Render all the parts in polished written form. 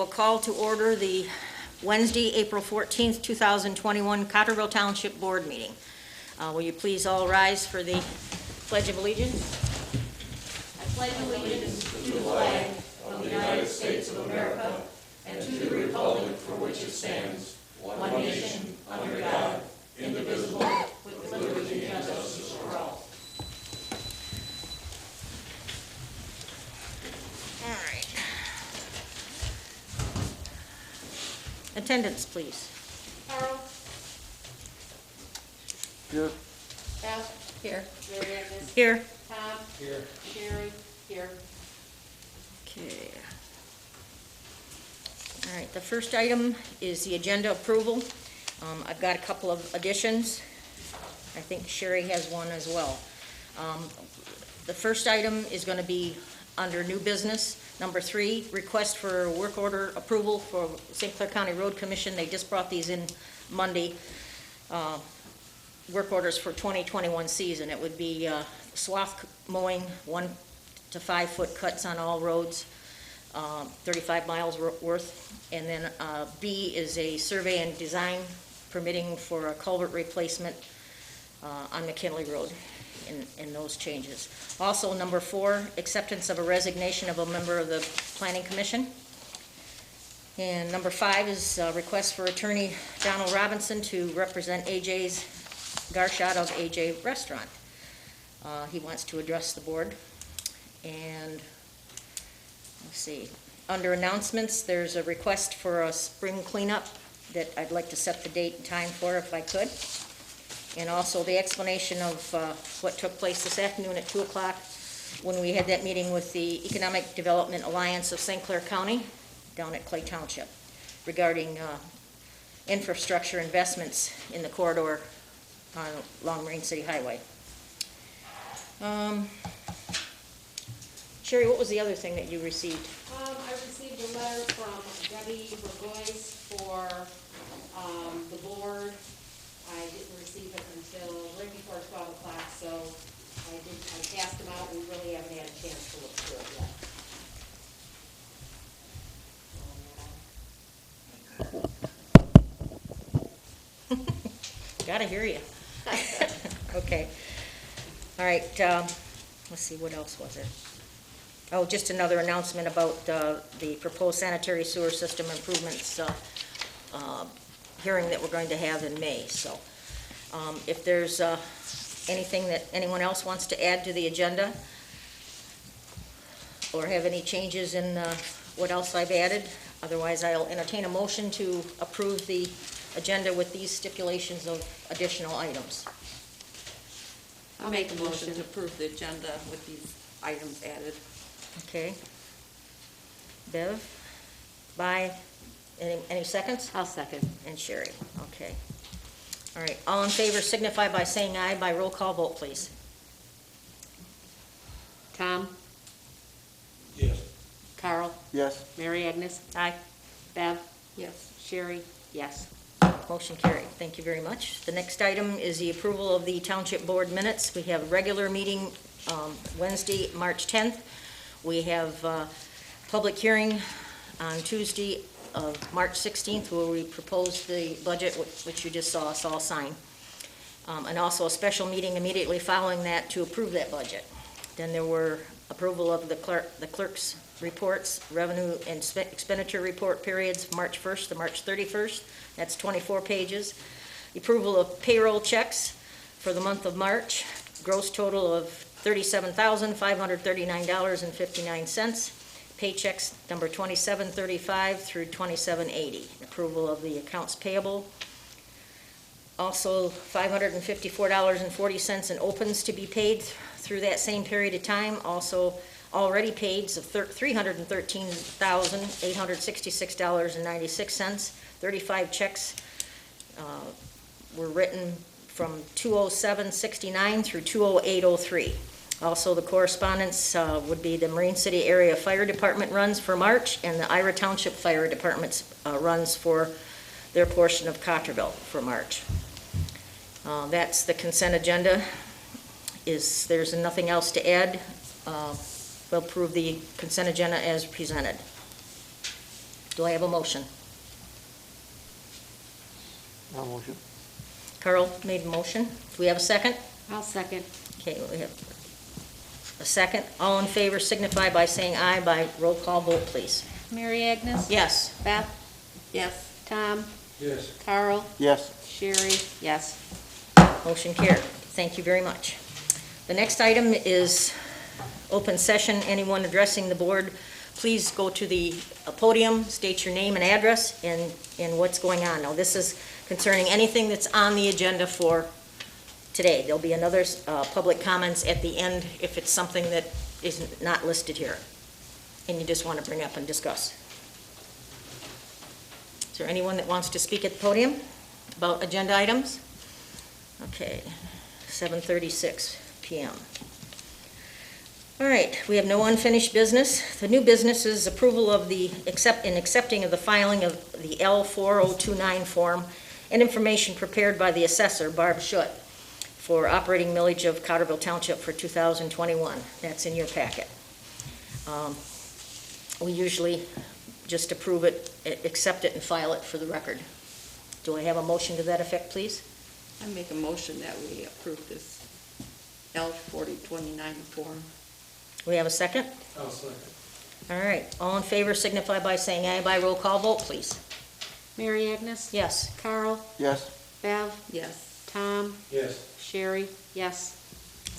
call to order the Wednesday, April 14th, 2021 Cottrellville Township Board meeting. Will you please all rise for the Pledge of Allegiance? I pledge allegiance to the flag of the United States of America and to the republic for which it stands, one nation, under God, indivisible, with liberty and justice for all. All right. Attendance, please. Carl? Here. Beth? Here. Mary Agnes? Here. Tom? Here. Sherry? Here. Okay. All right, the first item is the agenda approval. I've got a couple of additions. I think Sherry has one as well. The first item is going to be under new business. Number 3, request for work order approval for Sinclair County Road Commission. They just brought these in Monday. Work orders for 2021 season. It would be swath mowing, 1 to 5 foot cuts on all roads, 35 miles worth. And then B is a survey and design permitting for a culvert replacement on McKinley Road in those changes. Also, number 4, acceptance of a resignation of a member of the Planning Commission. And number 5 is a request for attorney Donald Robinson to represent AJ's Garshot of AJ Restaurant. He wants to address the board. And let's see, under announcements, there's a request for a spring cleanup that I'd like to set the date and time for if I could. And also the explanation of what took place this afternoon at 2 o'clock when we had that meeting with the Economic Development Alliance of St. Clair County down at Clay Township regarding infrastructure investments in the corridor along Marine City Highway. Sherry, what was the other thing that you received? I received a letter from Debbie Burgoyce for the board. I didn't receive it until right before 12 o'clock, so I passed them out. We really haven't had a chance to look through it yet. Gotta hear you. Okay. All right, let's see, what else was there? Oh, just another announcement about the proposed sanitary sewer system improvements hearing that we're going to have in May. So if there's anything that anyone else wants to add to the agenda or have any changes in what else I've added, otherwise I'll entertain a motion to approve the agenda with these stipulations of additional items. I'll make a motion to approve the agenda with these items added. Okay. Bev? By, any seconds? I'll second. And Sherry, okay. All right, all in favor signify by saying aye by roll call vote, please. Tom? Yes. Carl? Yes. Mary Agnes? Aye. Bev? Yes. Sherry? Yes. Motion carried. Thank you very much. The next item is the approval of the Township Board minutes. We have a regular meeting Wednesday, March 10th. We have public hearing on Tuesday of March 16th where we propose the budget, which you just saw us all sign. And also a special meeting immediately following that to approve that budget. Then there were approval of the clerk's reports, revenue and expenditure report periods, March 1st to March 31st. That's 24 pages. Approval of payroll checks for the month of March, gross total of $37,539.59. Paychecks number 2735 through 2780. Approval of the accounts payable. Also $554.40 in opens to be paid through that same period of time. Also already paid of $313,866.96. 35 checks were written from 20769 through 20803. Also, the correspondence would be the Marine City Area Fire Department runs for March and the Ira Township Fire Department's runs for their portion of Cottrellville for March. That's the consent agenda. There's nothing else to add. We'll approve the consent agenda as presented. Do I have a motion? No motion. Carl made a motion. Do we have a second? I'll second. Okay, we have a second. All in favor signify by saying aye by roll call vote, please. Mary Agnes? Yes. Beth? Yes. Tom? Yes. Carl? Yes. Sherry? Yes. Motion carried. Thank you very much. The next item is open session. Anyone addressing the board, please go to the podium, state your name and address and what's going on. Now, this is concerning anything that's on the agenda for today. There'll be another public comments at the end if it's something that is not listed here and you just want to bring up and discuss. Is there anyone that wants to speak at the podium about agenda items? Okay, 7:36 p.m. All right, we have no unfinished business. The new business is approval of accepting of the filing of the L4029 form and information prepared by the assessor, Barb Schutt, for operating millage of Cottrellville Township for 2021. That's in your packet. We usually just approve it, accept it, and file it for the record. Do I have a motion to that effect, please? I make a motion that we approve this L4029 form. We have a second? I'll second. All right, all in favor signify by saying aye by roll call vote, please. Mary Agnes? Yes. Carl? Yes. Bev? Yes. Tom? Yes. Sherry? Yes.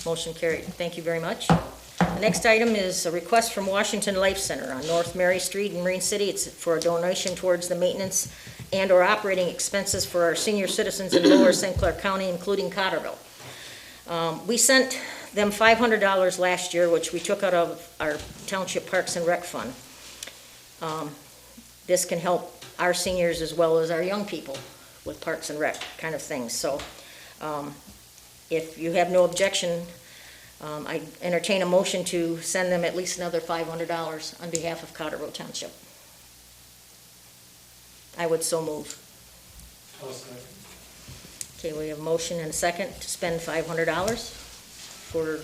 Motion carried. Thank you very much. The next item is a request from Washington Life Center on North Mary Street in Marine City. It's for a donation towards the maintenance and/or operating expenses for our senior citizens in Lower Sinclair County, including Cotterville. We sent them $500 last year, which we took out of our Township Parks and Rec Fund. This can help our seniors as well as our young people with Parks and Rec kind of things. So if you have no objection, I entertain a motion to send them at least another $500 on behalf of Cotterville Township. I would so move. I'll second. Okay, we have a motion and a second to spend $500 for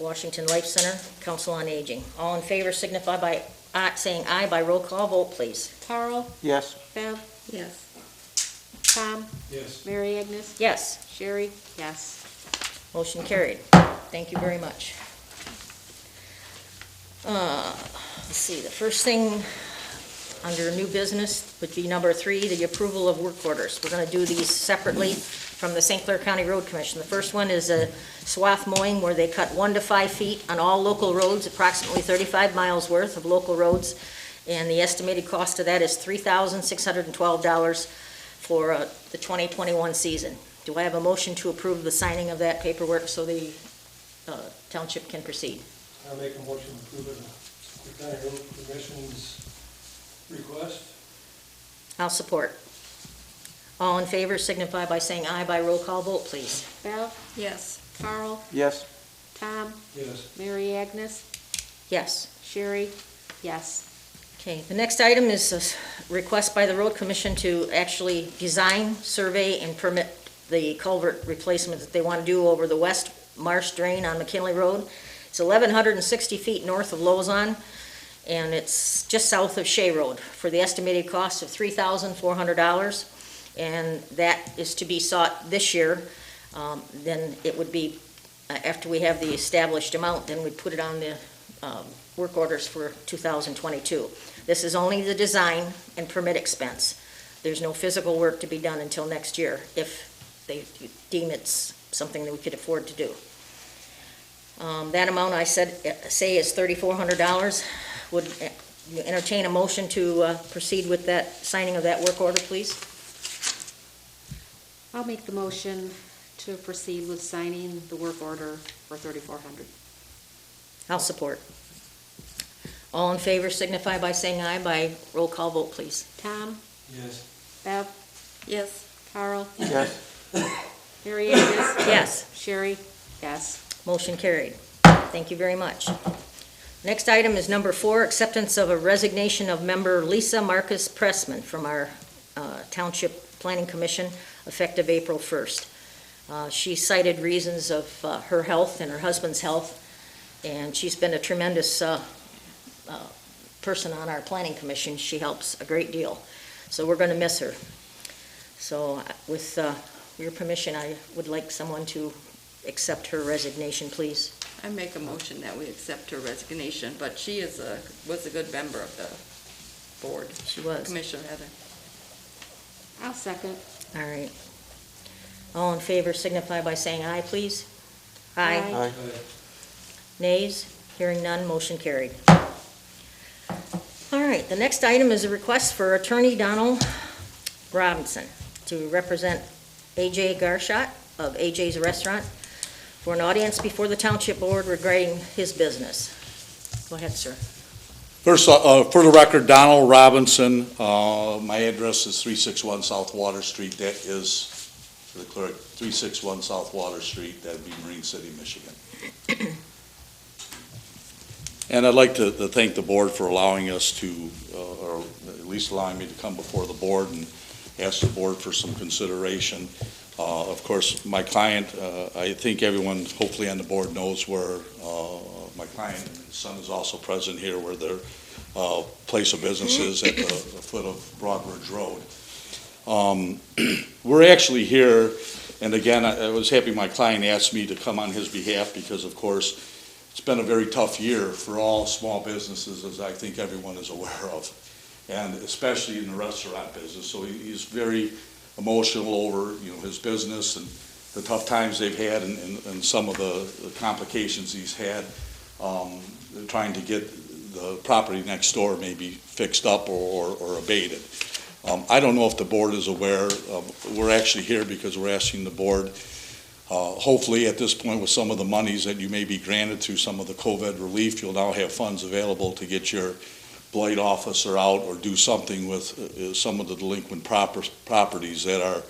Washington Life Center, Council on Aging. All in favor signify by saying aye by roll call vote, please. Carl? Yes. Bev? Yes. Tom? Yes. Mary Agnes? Yes, Sherry? Yes. motion carried. Thank you very much. Let's see, the first thing under new business would be number 3, the approval of work orders. We're going to do these separately from the St. Clair County Road Commission. The first one is a swath mowing where they cut 1 to 5 feet on all local roads, approximately 35 miles worth of local roads, and the estimated cost of that is $3,612 for the 2021 season. Do I have a motion to approve the signing of that paperwork so the township can proceed? I'll make a motion to approve it. The County Road Commission's request. I'll support. All in favor signify by saying aye by roll call vote, please. Bev? Yes. Carl? Yes. Tom? Yes. Mary Agnes? Yes. Sherry? Yes. Okay, the next item is a request by the Road Commission to actually design, survey, and permit the culvert replacement that they want to do over the west marsh drain on McKinley Road. It's 1,160 feet north of Lozon, and it's just south of Shea Road for the estimated cost of $3,400, and that is to be sought this year. Then it would be, after we have the established amount, then we'd put it on the work orders for 2022. This is only the design and permit expense. There's no physical work to be done until next year if they deem it's something that we could afford to do. That amount I say is $3,400. Would you entertain a motion to proceed with that signing of that work order, please? I'll make the motion to proceed with signing the work order for $3,400. I'll support. All in favor signify by saying aye by roll call vote, please. Tom? Yes. Bev? Yes. Carl? Yes. Mary Agnes? Yes. Sherry? Yes. Motion carried. Thank you very much. Next item is number 4, acceptance of a resignation of member Lisa Marcus Pressman from our Township Planning Commission effective April 1st. She cited reasons of her health and her husband's health, and she's been a tremendous person on our planning commission. She helps a great deal. So we're going to miss her. So with your permission, I would like someone to accept her resignation, please. I make a motion that we accept her resignation, but she was a good member of the board. She was. Commissioner Heather. I'll second. All right. All in favor signify by saying aye, please. Aye. Aye. Nays? Hearing none, motion carried. All right, the next item is a request for Attorney Donald Robinson to represent A.J. Garshot of A.J.'s Restaurant for an audience before the Township Board regarding his business. Go ahead, sir. First, for the record, Donald Robinson, my address is 361 South Water Street. That is, for the clerk, 361 South Water Street. That'd be Marine City, Michigan. And I'd like to thank the board for allowing us to, or at least allowing me to come before the board and ask the board for some consideration. Of course, my client, I think everyone hopefully on the board knows where my client and his son is also present here, where their place of business is at the foot of Broadbridge Road. We're actually here, and again, I was happy my client asked me to come on his behalf because, of course, it's been a very tough year for all small businesses, as I think everyone is aware of, and especially in the restaurant business. So he's very emotional over, his business and the tough times they've had and some of the complications he's had trying to get the property next door maybe fixed up or abated. I don't know if the board is aware. We're actually here because we're asking the board, hopefully at this point with some of the monies that you may be granted through some of the COVID relief, you'll now have funds available to get your blight officer out or do something with some of the delinquent properties that are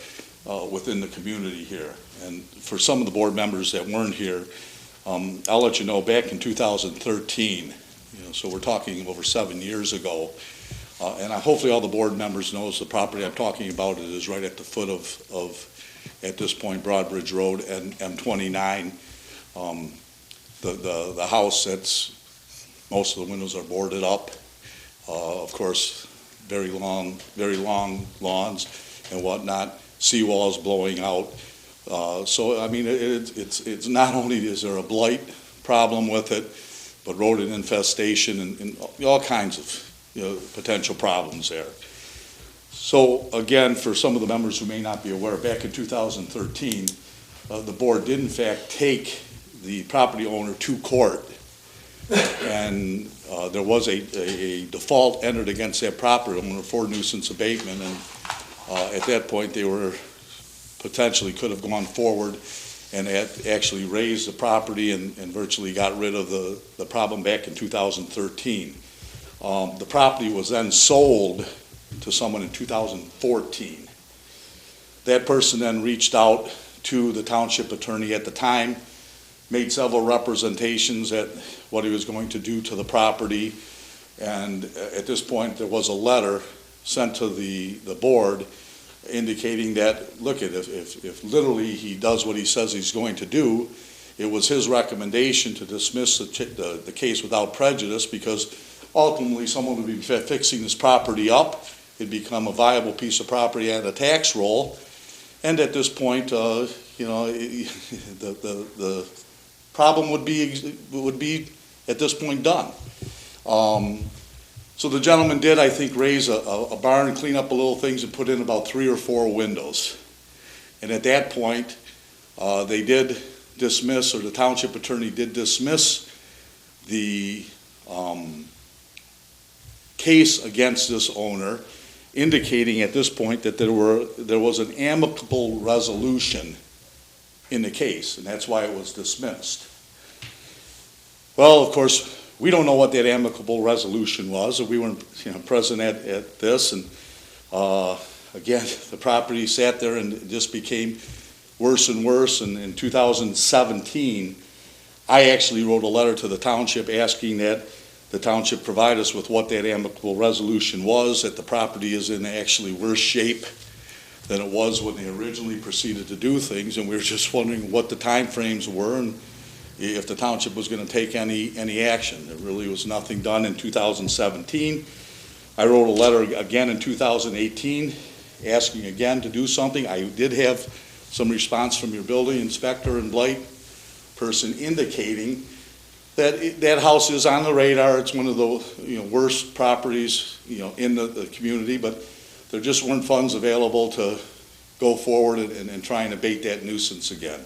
within the community here. And for some of the board members that weren't here, I'll let you know, back in 2013, so we're talking over 7 years ago, and hopefully all the board members knows the property I'm talking about. It is right at the foot of at this point, Broadbridge Road and M29. The house that's, most of the windows are boarded up. Of course, very long lawns and whatnot, seawalls blowing out. So, I mean, it's not only is there a blight problem with it, but rodent infestation and all kinds of potential problems there. So, again, for some of the members who may not be aware, back in 2013, the board did in fact take the property owner to court, and there was a default entered against that property owner for nuisance abatement, and at that point they were potentially could have gone forward and had actually raised the property and virtually got rid of the problem back in 2013. The property was then sold to someone in 2014. That person then reached out to the township attorney at the time, made several representations at what he was going to do to the property, and at this point there was a letter sent to the board indicating that, look, if literally he does what he says he's going to do, it was his recommendation to dismiss the case without prejudice, because ultimately someone would be fixing this property up. It'd become a viable piece of property and a tax roll, and at this point, the problem would be at this point done. So the gentleman did, I think, raise a barn, clean up a little things, and put in about 3 or 4 windows. And at that point, they did dismiss, or the township attorney did dismiss the case against this owner, indicating at this point that there was an amicable resolution in the case, and that's why it was dismissed. Well, of course, we don't know what that amicable resolution was, and we weren't present at this, and again, the property sat there and it just became worse and worse, and in 2017, I actually wrote a letter to the township asking that the township provide us with what that amicable resolution was, that the property is in actually worse shape than it was when they originally proceeded to do things, and we were just wondering what the time frames were, and if the township was gonna take any action. There really was nothing done in 2017. I wrote a letter again in 2018, asking again to do something. I did have some response from your building inspector and blight person indicating that that house is on the radar. It's one of the worst properties in the community, but there just weren't funds available to go forward and try and abate that nuisance again.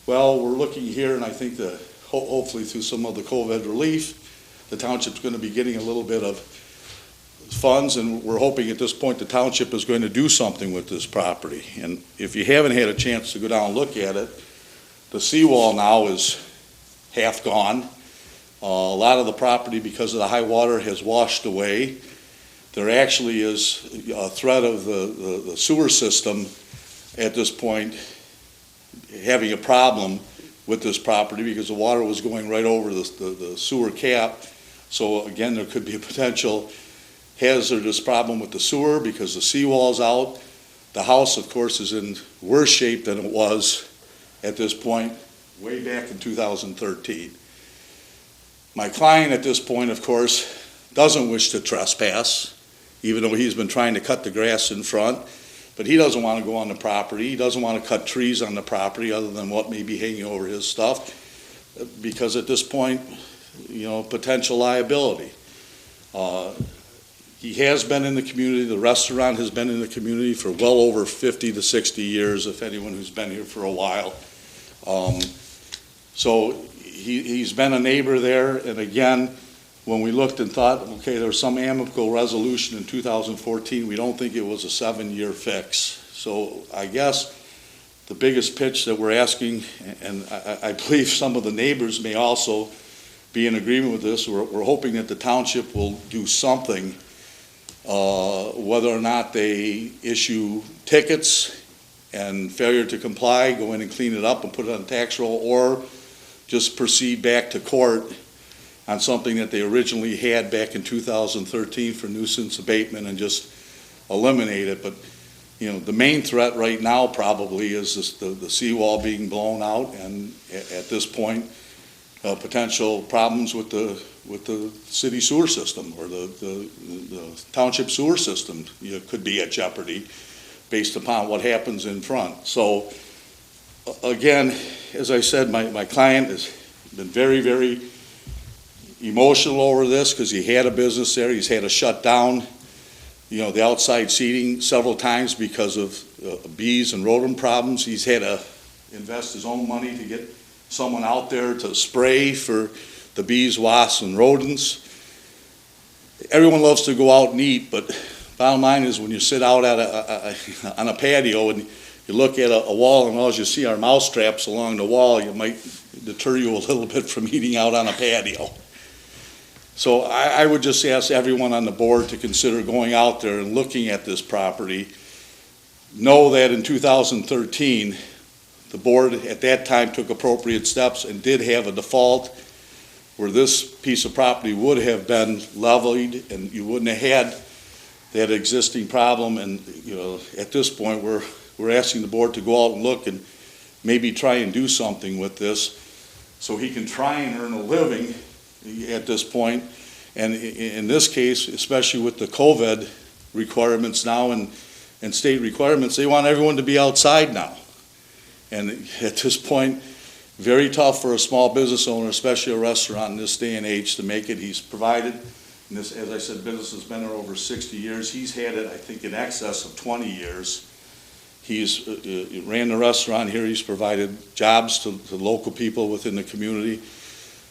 Well, we're looking here, and I think that hopefully through some of the COVID relief, the township's going to be getting a little bit of funds, and we're hoping at this point the township is going to do something with this property. And if you haven't had a chance to go down and look at it, the seawall now is half gone. A lot of the property, because of the high water, has washed away. There actually is a threat of the sewer system at this point having a problem with this property because the water was going right over the sewer cap. So again, there could be a potential hazardous problem with the sewer because the seawall's out. The house, of course, is in worse shape than it was at this point way back in 2013. My client at this point, of course, doesn't wish to trespass, even though he's been trying to cut the grass in front, but he doesn't want to go on the property. He doesn't want to cut trees on the property other than what may be hanging over his stuff, because at this point, potential liability. He has been in the community. The restaurant has been in the community for well over 50 to 60 years, if anyone who's been here for a while. So he's been a neighbor there, and again, when we looked and thought, okay, there was some amicable resolution in 2014, we don't think it was a 7-year fix. So I guess the biggest pitch that we're asking, and I believe some of the neighbors may also be in agreement with this, we're hoping that the township will do something, whether or not they issue tickets and failure to comply, go in and clean it up and put it on tax roll, or just proceed back to court on something that they originally had back in 2013 for nuisance abatement and just eliminate it. But, the main threat right now probably is the seawall being blown out, and at this point, potential problems with the city sewer system or the township sewer system could be at jeopardy based upon what happens in front. So again, as I said, my client has been very, very emotional over this because he had a business there. He's had to shut down, the outside seating several times because of bees and rodent problems. He's had to invest his own money to get someone out there to spray for the bees, wasps, and rodents. Everyone loves to go out and eat, but bottom line is when you sit out at on a patio and you look at a wall and all you see are mouse traps along the wall, it might deter you a little bit from eating out on a patio. So I would just ask everyone on the board to consider going out there and looking at this property. Know that in 2013, the board at that time took appropriate steps and did have a default where this piece of property would have been levied and you wouldn't have had that existing problem. And at this point we're asking the board to go out and look and maybe try and do something with this so he can try and earn a living at this point. And in this case, especially with the COVID requirements now and state requirements, they want everyone to be outside now. And at this point, very tough for a small business owner, especially a restaurant in this day and age, to make it. He's provided, and this, as I said, business has been there over 60 years. He's had it, I think, in excess of 20 years. He's ran the restaurant here. He's provided jobs to local people within the community.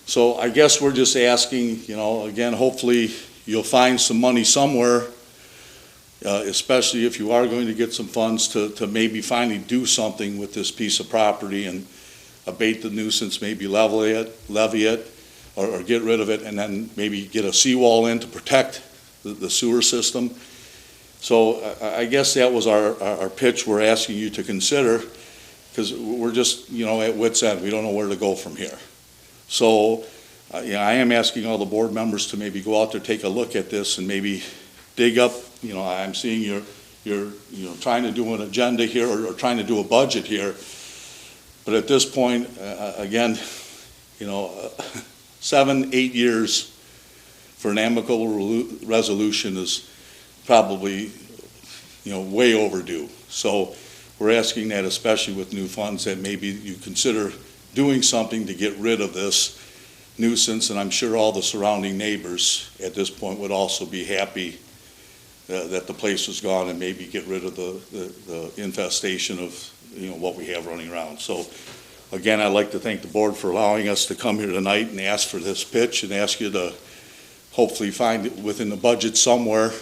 So I guess we're just asking, again, hopefully you'll find some money somewhere, especially if you are going to get some funds to maybe finally do something with this piece of property and abate the nuisance, maybe levy it, or get rid of it, and then maybe get a seawall in to protect the sewer system. So I guess that was our pitch we're asking you to consider, because we're just, at wit's end. We don't know where to go from here. So, I am asking all the board members to maybe go out there, take a look at this, and maybe dig up. I'm seeing you're trying to do an agenda here or trying to do a budget here. But at this point, again, 7, 8 years for an amicable resolution is probably, way overdue. So we're asking that, especially with new funds, that maybe you consider doing something to get rid of this nuisance, and I'm sure all the surrounding neighbors at this point would also be happy that the place was gone, and maybe get rid of the infestation of, what we have running around. So again, I'd like to thank the board for allowing us to come here tonight and ask for this pitch, and ask you to hopefully find within the budget somewhere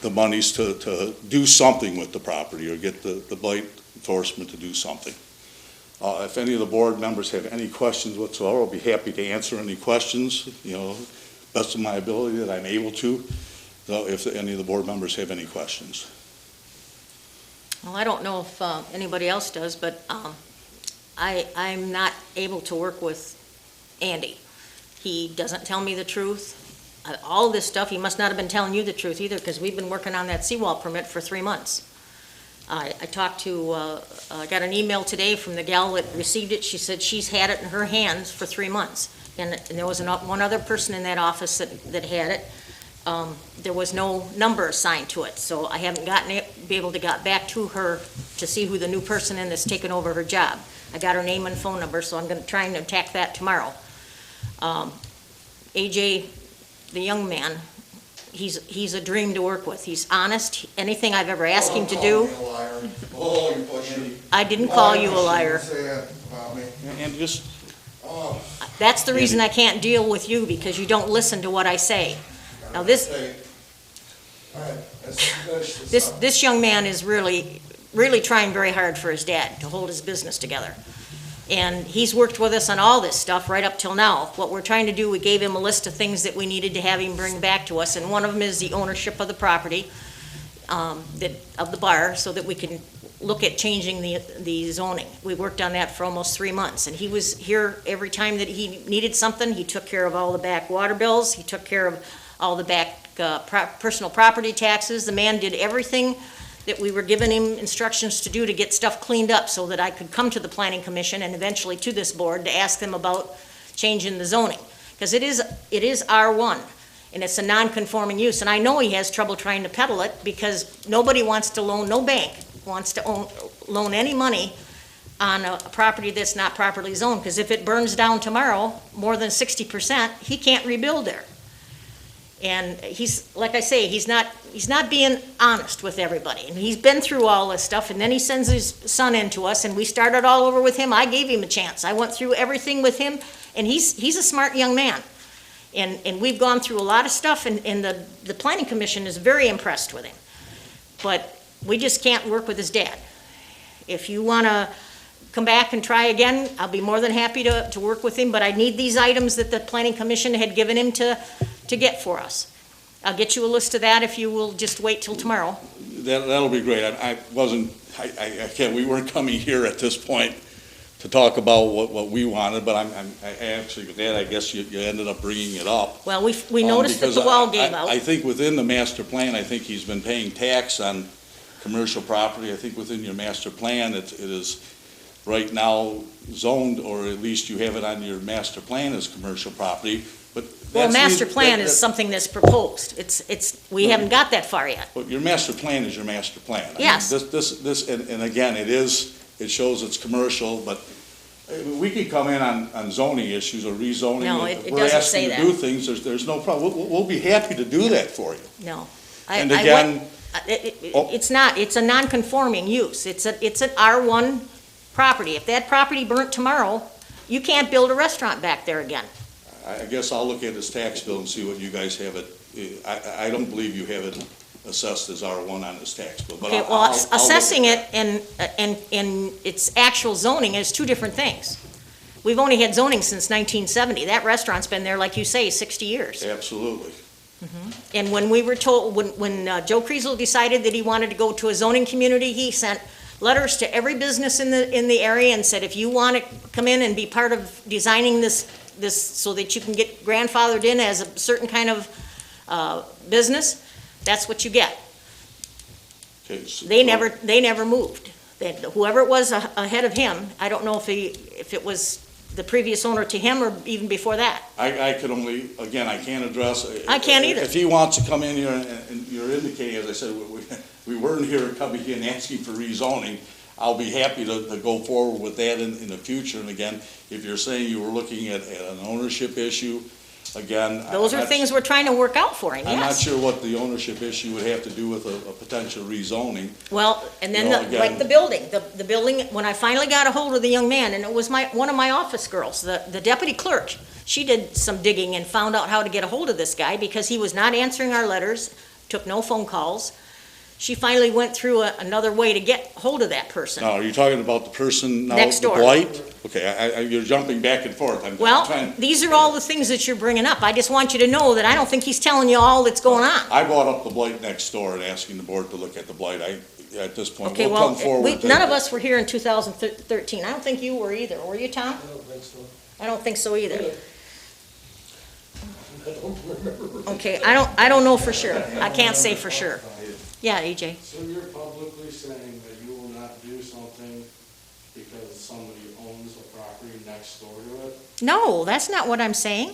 the monies to do something with the property, or get the blight enforcement to do something. If any of the board members have any questions whatsoever, I'll be happy to answer any questions, best of my ability that I'm able to, if any of the board members have any questions. Well, I don't know if anybody else does, but I'm not able to work with Andy. He doesn't tell me the truth. All this stuff, he must not have been telling you the truth either, because we've been working on that seawall permit for 3 months. I talked to, I got an email today from the gal that received it. She said she's had it in her hands for 3 months. And there was one other person in that office that had it. There was no number assigned to it, so I haven't be able to get back to her to see who the new person in that's taken over her job. I got her name and phone number, so I'm going to try and attack that tomorrow. AJ, the young man, he's a dream to work with. He's honest. Anything I've ever asked him to do. Oh, you're pushing. I didn't call you a liar. Say that about me. And just, Oh. That's the reason I can't deal with you, because you don't listen to what I say. Now this All right, let's finish this up. this young man is really trying very hard for his dad to hold his business together. And he's worked with us on all this stuff right up till now. What we're trying to do, we gave him a list of things that we needed to have him bring back to us, and one of them is the ownership of the property, of the bar, so that we can look at changing the zoning. We worked on that for almost 3 months, and he was here every time that he needed something. He took care of all the back water bills, he took care of all the back personal property taxes. The man did everything that we were giving him instructions to do to get stuff cleaned up, so that I could come to the Planning Commission and eventually to this board to ask them about changing the zoning. Because it is R1, and it's a non-conforming use, and I know he has trouble trying to peddle it, because nobody wants to loan, no bank wants to loan any money on a property that's not properly zoned, because if it burns down tomorrow, more than 60%, he can't rebuild there. And he's, like I say, he's not being honest with everybody. And he's been through all this stuff, and then he sends his son in to us, and we started all over with him. I gave him a chance. I went through everything with him, and he's a smart young man. And we've gone through a lot of stuff, and the Planning Commission is very impressed with him. But we just can't work with his dad. If you want to come back and try again, I'll be more than happy to work with him, but I need these items that the Planning Commission had given him to get for us. I'll get you a list of that if you will just wait till tomorrow. that'll be great. I can't, we weren't coming here at this point to talk about what we wanted, but I'm actually glad, I guess you ended up bringing it up. Well, we noticed that the wall gave out. I think within the master plan, I think he's been paying tax on commercial property. I think within your master plan, it is right now zoned, or at least you have it on your master plan as commercial property, but Well, that's master plan is something that's proposed. We haven't got that far yet. But your master plan is your master plan. I mean, Yes. This, and again, it shows it's commercial, but we could come in on zoning issues or rezoning. No, If it we're doesn't asking say to that. do things, there's no problem. We'll be happy to do that for you. No. And again, It's not, it's a non-conforming use. It's an R1 property. If that property burnt tomorrow, you can't build a restaurant back there again. I guess I'll look at his tax bill and see what you guys have it. I don't believe you have it assessed as R1 on his tax bill, but Okay, well, assessing it and its actual zoning is two different things. We've only had zoning since 1970. That restaurant's been there, like you say, 60 years. Absolutely. And when we were told, when Joe Kriesel decided that he wanted to go to a zoning community, he sent letters to every business in the area and said, if you want to come in and be part of designing this so that you can get grandfathered in as a certain kind of business, that's what you get. Okay, so- They never moved. Whoever it was ahead of him, I don't know if it was the previous owner to him, or even before that? I can only, again, I can't address. I can't either. If he wants to come in here and you're indicating, as I said, we weren't here coming in asking for rezoning, I'll be happy to go forward with that in the future. And again, if you're saying you were looking at an ownership issue, again. Those are things we're trying to work out for him, I'm not yes. sure what the ownership issue would have to do with a potential rezoning. Well, and then, You know, like again- the building, when I finally got a hold of the young man, and it was one of my office girls, the deputy clerk, she did some digging and found out how to get a hold of this guy, because he was not answering our letters, took no phone calls. She finally went through another way to get hold of that person. Now, are you talking about the person now? Next door. The blight? Okay, you're jumping back and forth. I'm Well, trying. these are all the things that you're bringing up. I just want you to know that I don't think he's telling you all that's going on. I brought up the blight next door and asking the board to look at the blight. At this point, Okay, we'll well, come forward. none of us were here in 2013. I don't think you were either. Were you, Tom? I don't think so. I don't think so either. I don't remember. Okay, I don't know for sure. I can't say for sure. Yeah, AJ. So you're publicly saying that you will not do something because somebody owns a property next door to it? No, that's not what I'm saying.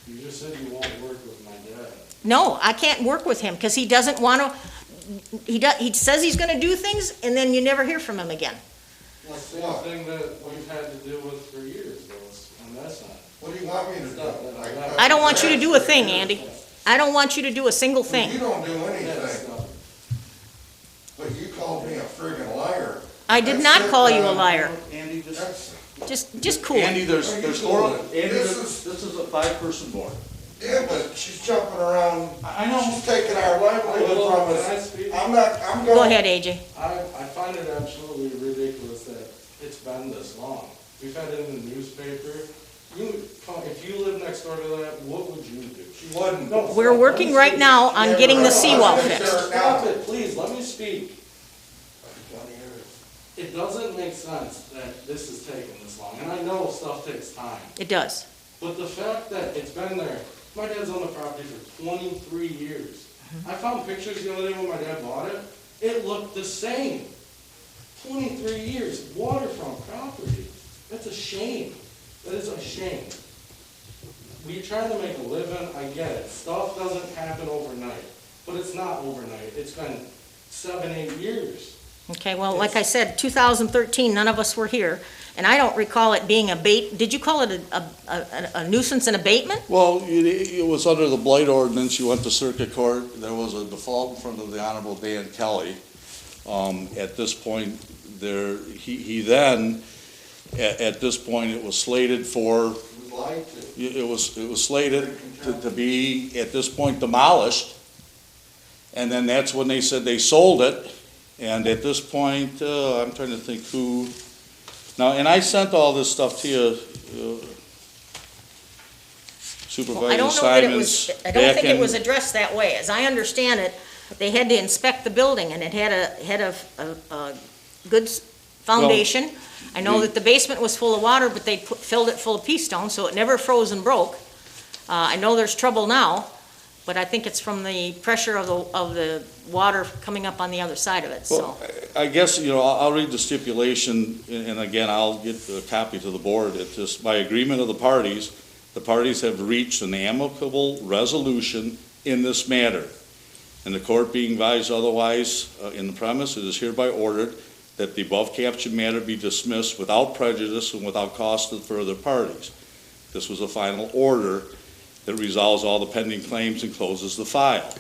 You just said you won't work with my dad. No, I can't work with him because he doesn't want to, he says he's going to do things and then you never hear from him again. Well, same thing that we've had to deal with for years, though, and that's not. What do you want me to do? I don't want you to do a thing, Andy. I don't want you to do a single You thing. don't do That's anything, not. but you called me a friggin' liar. I did not call you a liar. Andy, That's, Just cool it. Andy, there's Are you four, doing? Andy, This this is a five-person board. yeah, but she's jumping around. I know. She's taking our livelihood Well, from can I us. speak? I'm going. Go ahead, AJ. I find it absolutely ridiculous that it's been this long. We've had it in the newspaper. If you live next door to that, what would you do? She wouldn't. No, We're stop. working Let me right speak. now on Yeah, getting the right. seawall I'm gonna fixed. start Stop now. it, please, let me speak. It doesn't make sense that this is taking this long, and I know stuff takes time. It does. But the fact that it's been there, my dad's on the property for 23 years. I found pictures the other day when my dad bought it. It looked the same. 23 years, waterfront property. That's a shame. That is a shame. We're trying to make a living, I get it. Stuff doesn't happen overnight, but it's not overnight. It's been 7, 8 years. Okay, well, like I said, 2013, none of us were here, and I don't recall it being did you call it a nuisance and abatement? Well, it was under the blight ordinance. You went to circuit court. There was a default in front of the Honorable Dan Kelly. At this point, he then, at this point, it was slated for, Lied to. it was slated to be, at this point, demolished. And then that's when they said they sold it. And at this point, I'm trying to think who, now, and I sent all this stuff to you, Well, I Supervisor don't know that it Simons. was, I don't back think it in- was addressed that way. As I understand it, they had to inspect the building, and it had a good foundation. I know that the basement was full of water, but they filled it full of pea stone, so it never froze and broke. I know there's trouble now, but I think it's from the pressure of the water coming up on the other side of it, so. Well, I guess, I'll read the stipulation, and again, I'll get a copy to the board. It's just by agreement of the parties have reached an amicable resolution in this matter. And the court being advised otherwise in the premise, it is hereby ordered that the above captioned matter be dismissed without prejudice and without cost to the further parties. This was a final order that resolves all the pending claims and closes the file.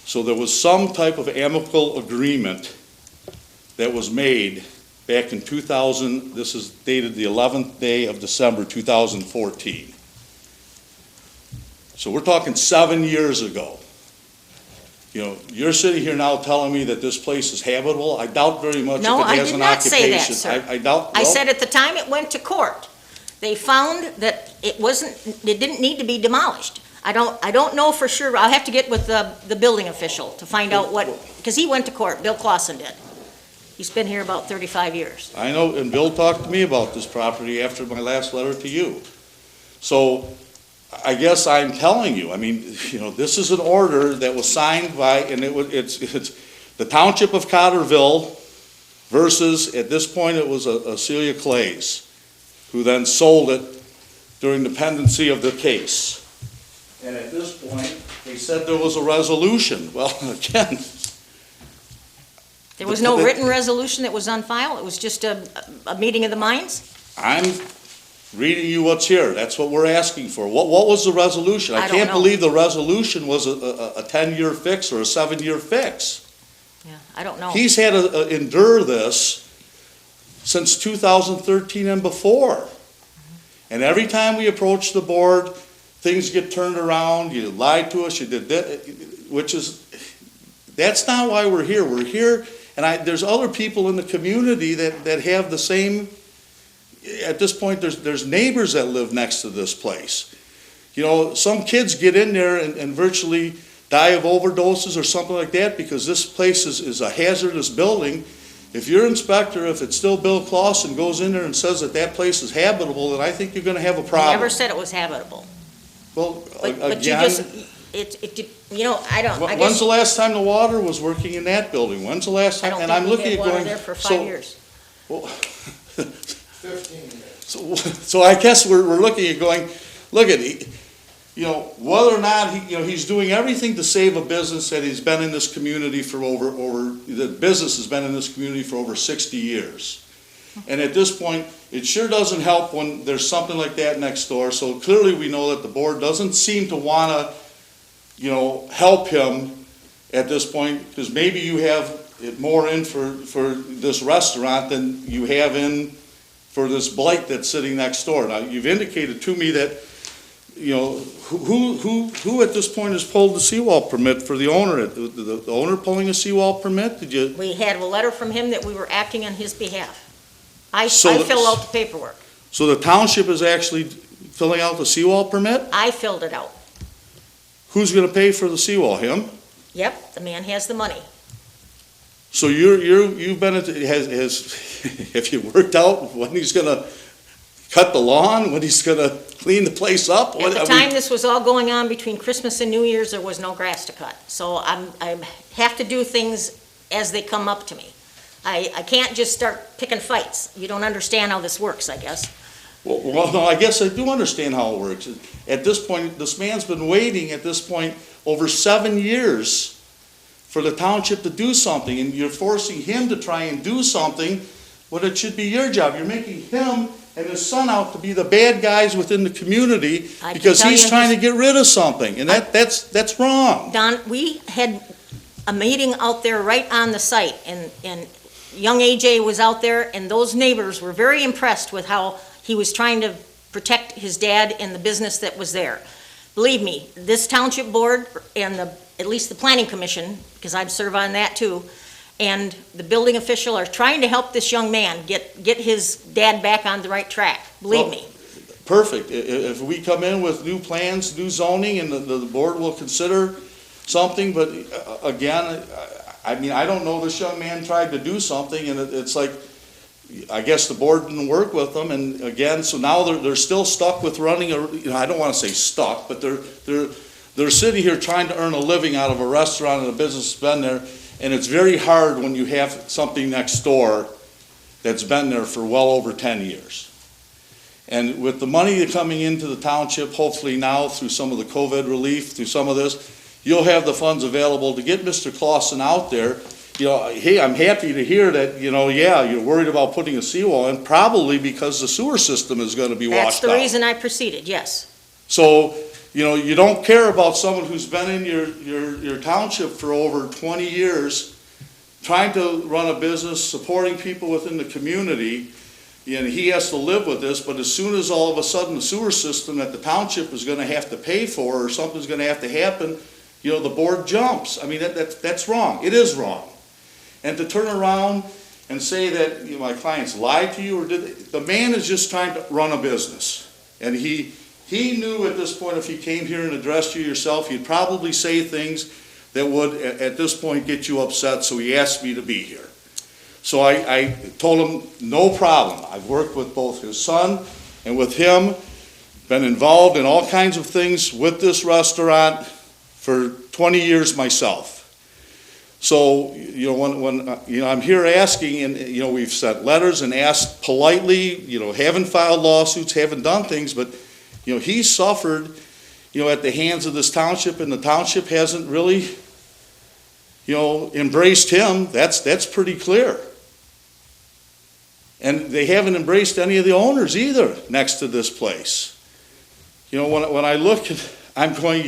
So there was some type of amicable agreement that was made back in 2000, this is dated the 11th day of December 2014. So we're talking 7 years ago. You're sitting here now telling me that this place is habitable. I doubt very much if No, it I has did an not say that, occupation. sir. I doubt. I well, said at the time it went to court, they found that it didn't need to be demolished. I don't know for sure. I'll have to get with the building official to find out because he went to court, Bill Clausen did. He's been here about 35 years. I know, and Bill talked to me about this property after my last letter to you. So I guess I'm telling you, this is an order that was signed by, and it's the Township of Cotterville versus, at this point, it was Celia Clay's. who then sold it during the pendency of the case. And at this point, they said there was a resolution. Well, again, There was no written resolution that was on file? It was just a meeting of the minds? I'm reading you what's here. That's what we're asking for. What was the resolution? I I don't can't know. believe the resolution was a 10-year fix or a 7-year fix. Yeah, I don't know. He's had to endure this since 2013 and before. And every time we approach the board, things get turned around, you lied to us, you did that, that's not why we're here. We're here, and there's other people in the community that have the same, at this point, there's neighbors that live next to this place. You know, some kids get in there and virtually die of overdoses or something like that because this place is a hazardous building. If your inspector, if it's still Bill Clausen, goes in there and says that place is habitable, then I think you're gonna have a I problem. never said it was habitable. Well, But you again, just, you know, I when's guess, the last time the water was working in that building? When's the last I time? don't And I'm think we looking had at water going. there for 5 so- years. well, 15 years. So I guess we're looking at going, look at, you know, whether or not he's doing everything to save a business that he's been in this community for the business has been in this community for over 60 years. And at this point, it sure doesn't help when there's something like that next door. So clearly we know that the board doesn't seem to wanna, help him at this point, because maybe you have it more in for this restaurant than you have in for this blight that's sitting next door. Now, you've indicated to me that, who at this point has pulled the seawall permit for the owner? The owner pulling a seawall permit? Did you? We had a letter from him that we were acting on his behalf. I So- filled out the paperwork. So the township is actually filling out the seawall permit? I filled it out. Who's gonna pay for the seawall? Him? Yep, the man has the money. So you've been, have you worked out when he's gonna cut the lawn, when he's gonna clean the place up? At the time this was all going on between Christmas and New Year's, there was no grass to cut. So I have to do things as they come up to me. I can't just start picking fights. You don't understand how this works, I guess. Well, no, I guess I do understand how it works. At this point, this man's been waiting at this point over 7 years for the township to do something, and you're forcing him to try and do something when it should be your job. You're making him and his son out to be the bad guys within the community I can because tell he's you trying his- to get rid of something, and that's wrong. Don, we had a meeting out there right on the site, and young AJ was out there, and those neighbors were very impressed with how he was trying to protect his dad and the business that was there. Believe me, this township board and at least the planning commission, because I serve on that too, and the building official are trying to help this young man get his dad back on the right track. Believe me. Perfect. If we come in with new plans, new zoning, and the board will consider something, but again, I mean, I don't know, this young man tried to do something, and it's like, I guess the board didn't work with them, and again, so now they're still stuck with running I don't want to say stuck, but they're sitting here trying to earn a living out of a restaurant and a business that's been there, and it's very hard when you have something next door that's been there for well over 10 years. And with the money coming into the township, hopefully now through some of the COVID relief, through some of this, you'll have the funds available to get Mr. Clausen out there. Hey, I'm happy to hear that, you're worried about putting a seawall in, probably because the sewer system is gonna be That's washed the out. reason I proceeded, yes. So, you don't care about someone who's been in your township for over 20 years, trying to run a business, supporting people within the community, and he has to live with this, but as soon as all of a sudden the sewer system that the township is gonna have to pay for, or something's gonna have to happen, the board jumps. I mean, that's wrong. It is wrong. And to turn around and say that my clients lied to you, or the man is just trying to run a business. And he knew at this point, if he came here and addressed you yourself, he'd probably say things that would at this point get you upset, so he asked me to be here. So I told him, no problem. I've worked with both his son and with him, been involved in all kinds of things with this restaurant for 20 years myself. So, you know, when, you know, I'm here asking, and, you know, we've sent letters and asked politely, you know, haven't filed lawsuits, haven't done things, but, you know, he's suffered, you know, at the hands of this township, and the township hasn't really, you know, embraced him. That's pretty clear. And they haven't embraced any of the owners either next to this place. You know, when I look at, I'm going,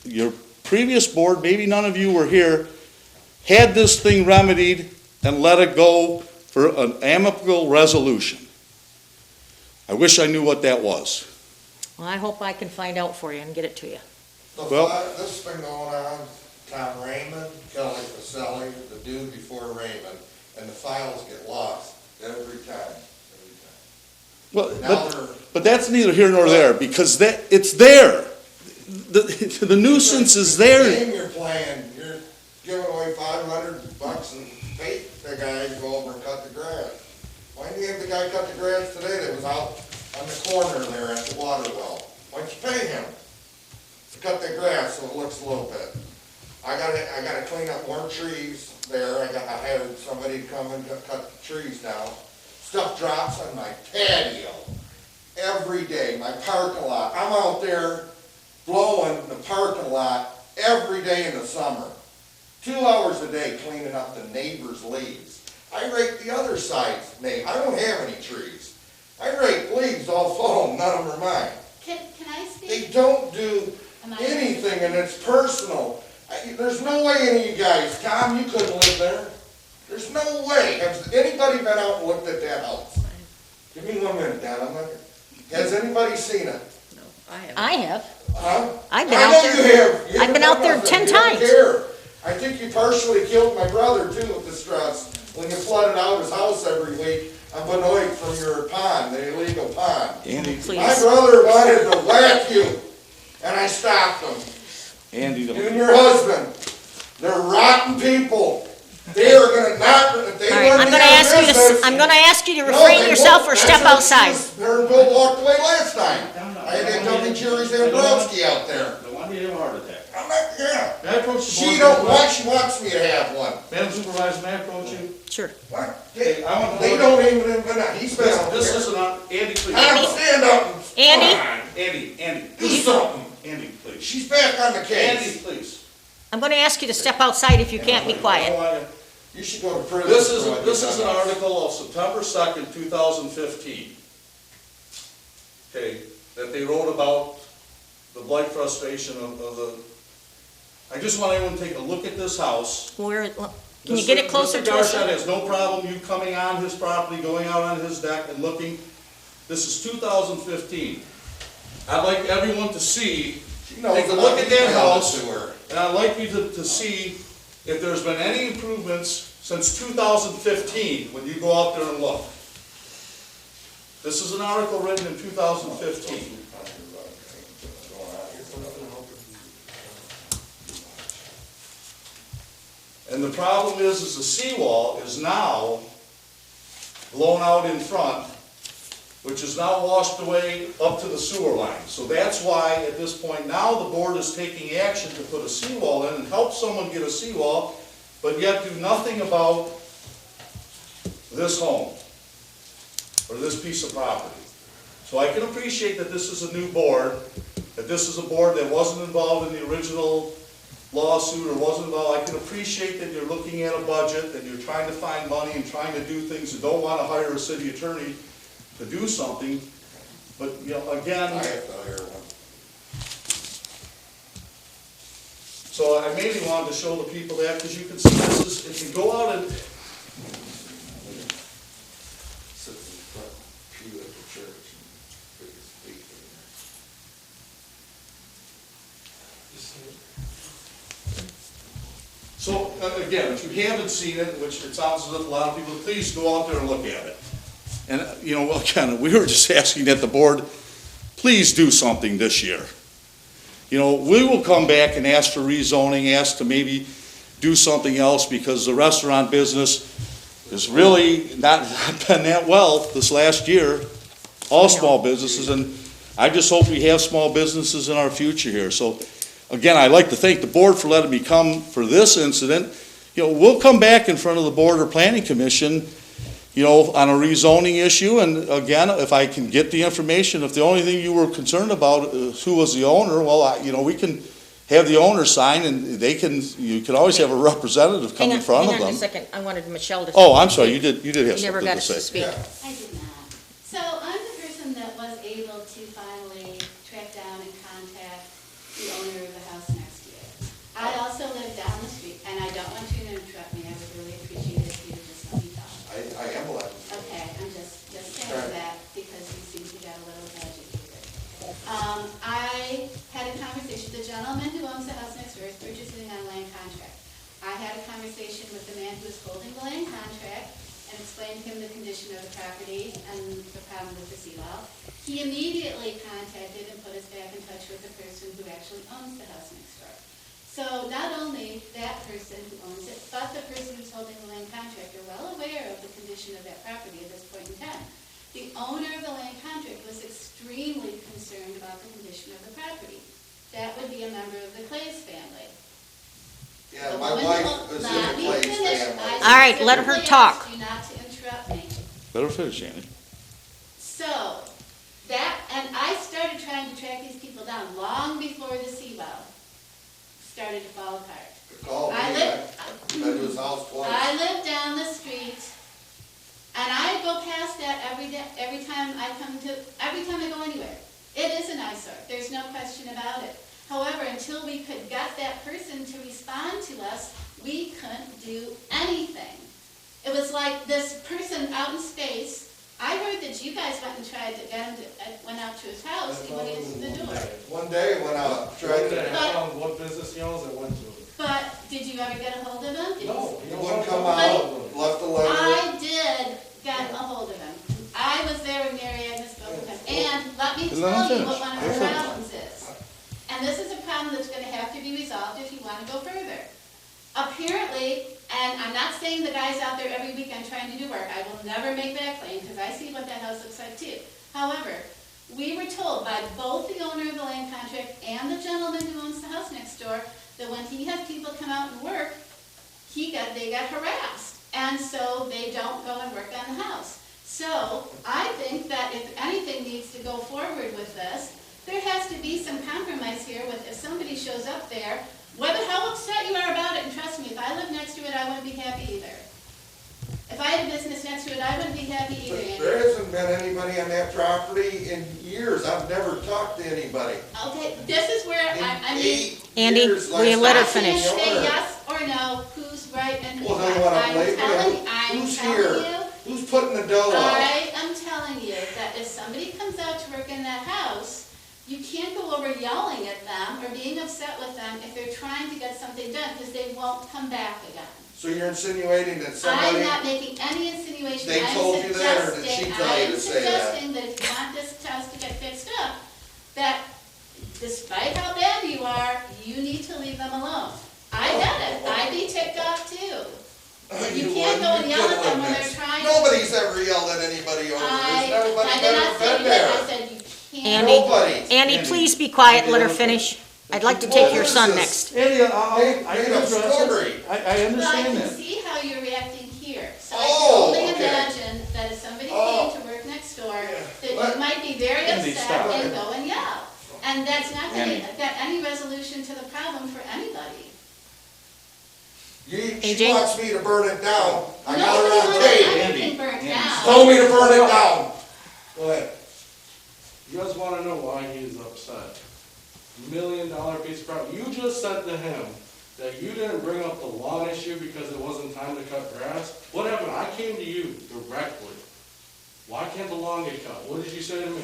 your previous board, maybe none of you were here, had this thing remedied and let it go for an amicable resolution. I wish I knew what that was. Well, I hope I can find out for you and get it to you. Well- This has been going on, Tom Raymond, Kelly Pacelli, the dude before Raymond, and the files get lost every time. Well, Now they're, but that's neither here nor there, because it's there. The nuisance is the there. game you're playing, you're giving away $500 and pay the guy to go over and cut the grass. Why didn't you have the guy cut the grass today that was out on the corner there at the water well? Why'd you pay him to cut the grass so it looks a little bit? I gotta clean up more trees there. I hired somebody to come and cut the trees down. Stuff drops on my patio every day, my parking lot. I'm out there blowing the parking lot every day in the summer. 2 hours a day cleaning up the neighbor's leaves. I rake the other side's I don't have any trees. I rake leaves all fall, none of them are mine. Can I They speak? don't do anything, and it's personal. There's no way any of you guys, Tom, you couldn't live there. There's no way. Has anybody been out and looked at that house? Give me 1 minute, Dan, I'm not, has anybody seen it? No, I haven't. I have. Huh? I've been I out know there. you have. You I've been haven't out there done 10 nothing. You don't times. care. I think you partially killed my brother too with the stress when you flooded out his house every week on Benoit from your pond, the illegal pond. Andy, My Please. brother wanted to whack you, and I stopped him. Andy, You and your husband, they're rotten people. They are gonna not, if they All right, run I'm the gonna ask you business. to, I'm gonna ask you to No, refrain they yourself won't. or step That's outside. what Her and Bill walked away last time. I had that dummy Jerry Zambrowski out there. The one who had a heart attack. I'm not, yeah. May I approach the board? She don't want, she wants me to have one. Madam Supervisor, may I approach you? Sure. What? Hey, I want to- They don't even, he's been out This there. isn't on, Andy, please. Tom, stand up and. Andy? Come on. Andy, Do something. Andy, please. She's back on the Andy, case. please. I'm gonna ask you to step outside if you can't be I quiet. don't want you- You should go to prison. This is, for what this you've is an done. article of September 2nd, 2015. Okay, that they wrote about the blight frustration of the, I just want everyone to take a look at this house. Where, can you get it closer to Mr. us? Garshad has no problem you coming on his property, going out on his deck and looking. This is 2015. I'd like everyone to see, She knows take a look at that about the house, sewer. and I'd like you to see if there's been any improvements since 2015, when you go out there and look. This is an article written in 2015. And the problem is the seawall is now blown out in front, which is now washed away up to the sewer line. So that's why, at this point now, the board is taking action to put a seawall in and help someone get a seawall, but yet do nothing about this home, or this piece of property. So I can appreciate that this is a new board, that this is a board that wasn't involved in the original lawsuit or wasn't involved. I can appreciate that you're looking at a budget, that you're trying to find money and trying to do things and don't want to hire a city attorney to do something. But, you know, again, I have to hire one. so I mainly wanted to show the people that, because you can see this is, if you go out and, Sit in the front pew at the church and put his feet so, again, if you haven't seen it, which it sounds as if a lot of people, please go out there and look at it. and, you know, well, Ken, we were just asking that the board, please do something this year. You know, we will come back and ask for rezoning, ask to maybe do something else, because the restaurant business has really not been that well this last year, all small businesses, and I just hope we have small businesses in our future here. So again, I'd like to thank the board for letting me come for this incident. We'll come back in front of the Board or Planning Commission, on a rezoning issue, and again, if I can get the information, if the only thing you were concerned about is who was the owner, well, we can have the owner sign, and you can always have a representative come in front of Hang on them. a second, I wanted Michelle to. Oh, I'm sorry, you did have You never something got to to say. speak. Yeah. I did not. So I'm the person that was able to finally track down and contact the owner of the house next to it. I also live down the street, and I don't want you to interrupt me. I would really appreciate it if you would just let me talk. I am allowed. Okay, I'm just saying that because you seem to get a little agitated. I had a conversation, the gentleman who owns the house next door is purchasing on land contract. I had a conversation with the man who was holding the land contract and explained to him the condition of the property and the problem with the seawall. He immediately contacted and put us back in touch with the person who actually owns the house next door. So not only that person who owns it, but the person who's holding the land contract are well aware of the condition of that property at this point in time. The owner of the land contract was extremely concerned about the condition of the property. That would be a member of the Clays family. Yeah, The my woman wife who- is in Let the me Clays finish. family. I All right, let her specifically talk. asked you not to interrupt me. Let her finish, Annie. So, and I started trying to track these people down long before the seawall started to fall apart. Call me, I live- I've been to his house twice. I live down the street, and I go past that every day, every time I go anywhere. It is an eyesore, there's no question about it. However, until we could get that person to respond to us, we couldn't do anything. It was like this person out in space. I heard that you guys went and tried to get him went out to his house, he went into the door. One day when I tried to, I found what business he owns, I went to it. But, did you ever get a hold of him? Did you- No, he wouldn't come out, left a letter. I did get a hold of him. I was there when Mary Agnes spoke with him. And let me Let him tell you finish. what one of Let the him finish. problems is. And this is a problem that's gonna have to be resolved if you wanna go further. Apparently, and I'm not saying the guy's out there every weekend trying to do work. I will never make that claim because I see what that house looks like too. However, we were told by both the owner of the land contract and the gentleman who owns the house next door that when he has people come out and work, they got harassed. And so they don't go and work on the house. So I think that if anything needs to go forward with this, there has to be some compromise here with if somebody shows up there, whether how upset you are about it, and trust me, if I lived next to it, I wouldn't be happy either. If I had a business next to it, I wouldn't be happy either, But Andy. there hasn't been anybody on that property in years. I've never talked to anybody. Okay, this is where In I mean. 8 Andy, years, will you like, let her I've seen finish? the Say owner. yes or no, who's right and who's Well, not. then what I'm I'm labeling, telling who's here? you, Who's putting the dough out? I am telling you that if somebody comes out to work in that house, you can't go over yelling at them or being upset with them if they're trying to get something done, because they won't come back again. So you're insinuating that I'm somebody, not making any insinuation. They told you that, or did she tell you to say that? I'm suggesting that if you want this house to get fixed up, that despite how bad you are, you need to leave them alone. I get it, I'd be ticked off too. You can't go and yell at them when they're trying. Nobody's ever yelled at anybody over this. Nobody's I did not ever say been that, there. I said you can't. Andy, Nobody. Andy, please be quiet, let her finish. I'd like to take your son next. Andy, I Made can up address it. story. I But I understand can that. see how you're reacting here. So I Oh, can only okay. imagine that if somebody Oh. came to work next door, Yeah. that What? you might be very Andy, upset stop. and go and yell. And that's not gonna Andy. get any resolution to the problem for anybody. She AJ? wants me to burn it down. I got Nobody her on wants tape. anything burnt down. Told me to burn it down. Go ahead. You guys wanna know why he is upset? $1 million piece of property. You just said to him that you didn't bring up the lawn issue because it wasn't time to cut grass. What happened? I came to you directly. Why can't the lawn get cut? What did you say to me?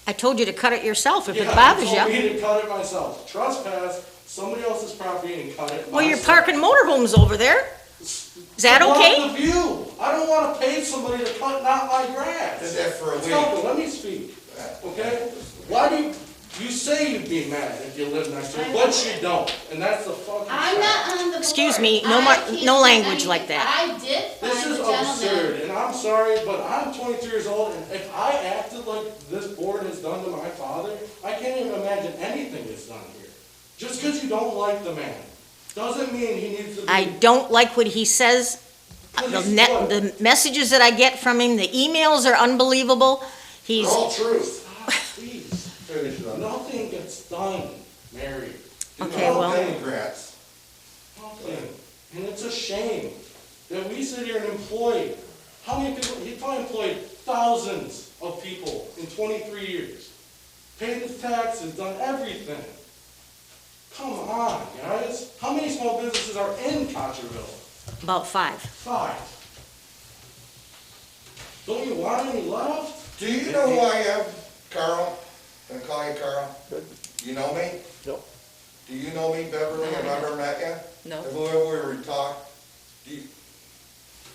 I told you to cut it yourself if it Yeah, bothers you told you. me to cut it myself. Trespass somebody else's property and cut it Well, you're myself. parking motorhomes over there. Is that I want okay? the view. I don't wanna pay somebody to cut not my grass. Did that for a week. Stop it, let me speak, okay? Why do, you say you'd be mad if you live next to it, but you don't, and that's the fucking I'm fact. not on the board. Excuse me, no I more- can't no do language like anything. that. I did find This the is gentleman. absurd, and I'm sorry, but I'm 23 years old, and if I acted like this board has done to my father, I can't even imagine anything is done here. Just because you don't like the man, doesn't mean he needs to be. I don't like what he says. The messages that I get from him, the emails are unbelievable. They're all truth. Please, finish it up. Nothing gets done, Mary. Okay, well- Democrats. Nothing. And it's a shame that we sit here and employ, how many people, he probably employed thousands of people in 23 years. Paid his taxes, done everything. Come on, guys. How many small businesses are in Cottrellville? About 5. 5. Don't you want any left? Do you know who I am, Carl? Can I call you Carl? Good. You know me? Nope. Do you know me, Beverly? Have I ever met you? No. Have we ever talked? Do you,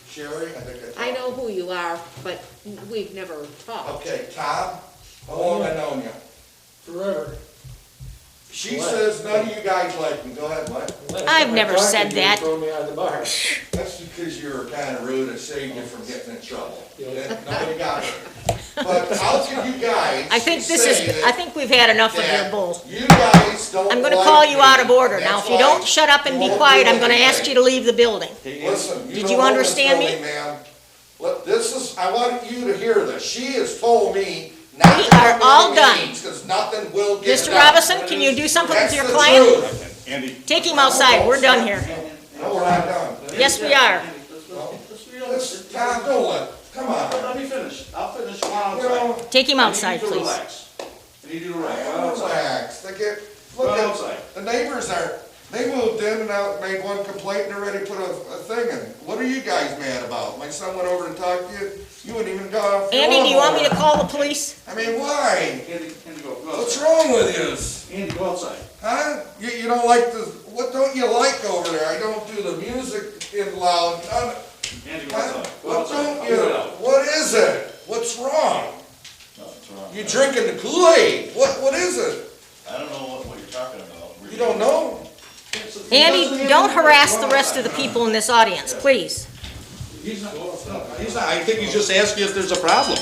Sherry? I think I talked. I know who you are, but we've never talked. Okay, Tom? How long have I known you? Forever. She What? says none of you guys like me. Go ahead, what? Last I've time I never talked to said you, you that. threw me out of the bar. That's because you were kind of rude and saved you from getting in trouble. Yeah. Nobody got it. But how could you guys I think this say is, that- I think we've had enough of your that bull. You guys don't I'm gonna like call you me. out of order. Now, That's if you why don't shut up and you be won't quiet, do I'm gonna ask anything. you to leave the building. Listen, Did don't you own this understand me? building, ma'am. Look, this is, I want you to hear this. She has told me not We to are come all to done. meetings, because nothing will get Mr. done. Robinson, can you do something with That's your the client? truth. Andy, Take him outside, we're done here. No, we're not done. Yes, we are. This, Tom, don't let, come on. Let me finish. I'll finish while You I'm outside. know, Take him outside, I need you to please. relax. I need you to relax. Go outside. relax. They get, look Go at, outside. the neighbors are, they moved in and out, made one complaint and already put a thing in. What are you guys mad about? My son went over to talk to you, you wouldn't even go off. your Andy, do you want me to lawnmower. call the police? I mean, why? Andy, go What's outside. wrong with you? Andy, go outside. Huh? You don't like the, what don't you like over there? I don't do the music in loud. Andy, go Huh? outside. Go What outside. don't I'll you, get it out. what is it? What's wrong? You drinking the Kool-Aid? What is it? I don't know what you're talking about. You don't know? Andy, don't harass the rest of the people in this audience, please. He's not, he's not, I think he's just asking if there's a problem.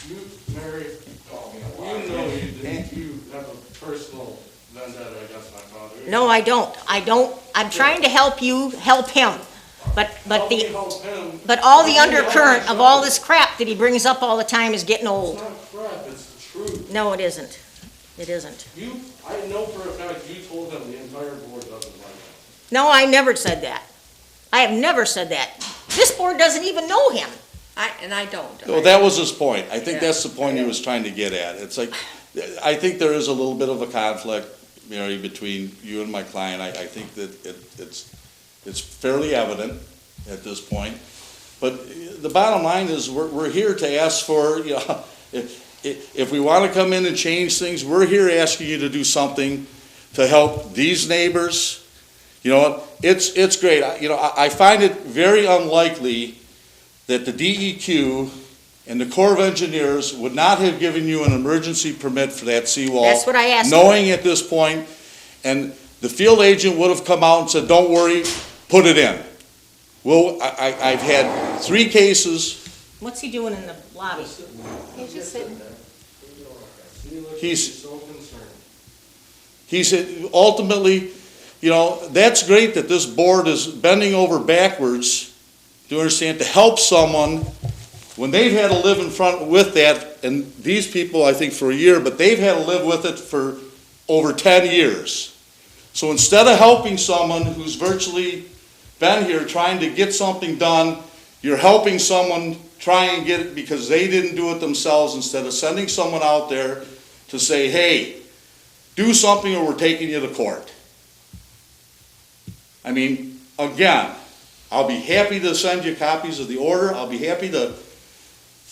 you, Mary, you know you have a personal vendetta against my father. No, I don't. I'm trying to help you, help him. But Help me the, help him. but all the Help me help undercurrent of all myself. this crap that he brings up all the time is getting It's old. not crap, it's the truth. No, it isn't. It isn't. I know for a fact you told him the entire board doesn't like him. No, I never said that. I have never said that. This board doesn't even know him. I don't. Well, that was his point. I think Yeah. that's the point he was trying to get at. It's like, I think there is a little bit of a conflict, Mary, between you and my client. I think that it's fairly evident at this point. But the bottom line is, we're here to ask for, you know, if we want to come in and change things, we're here asking you to do something to help these neighbors. You know, it's great. I find it very unlikely that the DEQ and the Corps of Engineers would not have given you an emergency permit for that seawall. That's what I asked for. Knowing at this point, and the field agent would have come out and said, don't worry, put it in. Well, I've had 3 cases. What's he doing in the lobby? He's just sitting. See, look, He's- so concerned. He said, ultimately, you know, that's great that this board is bending over backwards, do you understand, to help someone when they've had to live in front with that, and these people, I think, for a year, but they've had to live with it for over 10 years. So instead of helping someone who's virtually been here trying to get something done, you're helping someone try and get it because they didn't do it themselves, instead of sending someone out there to say, hey, do something or we're taking you to court. I mean, again, I'll be happy to send you copies of the order. I'll be happy to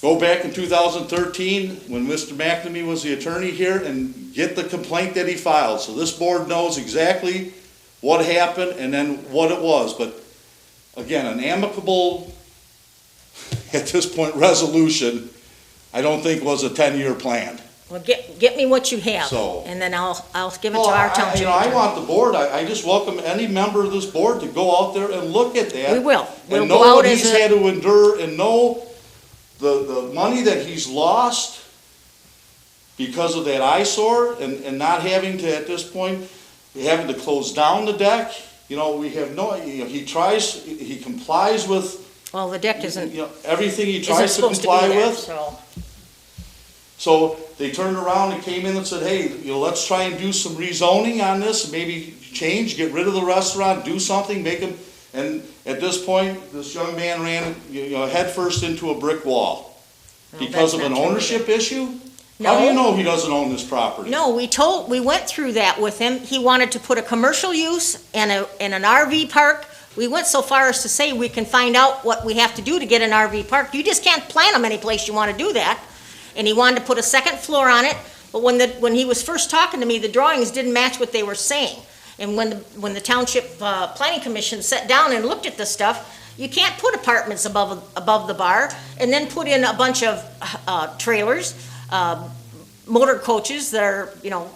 go back in 2013 when Mr. McNamee was the attorney here and get the complaint that he filed. So this board knows exactly what happened and then what it was. But again, an amicable, at this point, resolution, I don't think was a 10-year plan. Well, get me what you have, So- and then I'll give it to Well, our township I attorney. want the board, I just welcome any member of this board to go out there and look at that. We will. We'll And go know out what as he's a, had to endure and know the money that he's lost because of that eyesore and not having to, at this point, having to close down the deck, you know, we have no, you know, he complies with, Well, the deck isn't, you know, everything he isn't tries to supposed to be comply there, with. so. So they turned around and came in and said, hey, you know, let's try and do some rezoning on this, maybe change, get rid of the restaurant, do something, make them, and at this point, this young man ran, you know, headfirst into a brick wall. Well, Because of that's an not true. ownership issue? How do you know he doesn't own this property? No, we went through that with him. He wanted to put a commercial use and an RV park. We went so far as to say we can find out what we have to do to get an RV park. You just can't plant them any place you want to do that. And he wanted to put a second floor on it, but when he was first talking to me, the drawings didn't match what they were saying. And when the Township Planning Commission sat down and looked at this stuff, you can't put apartments above the bar and then put in a bunch of trailers, motor coaches that are, you know,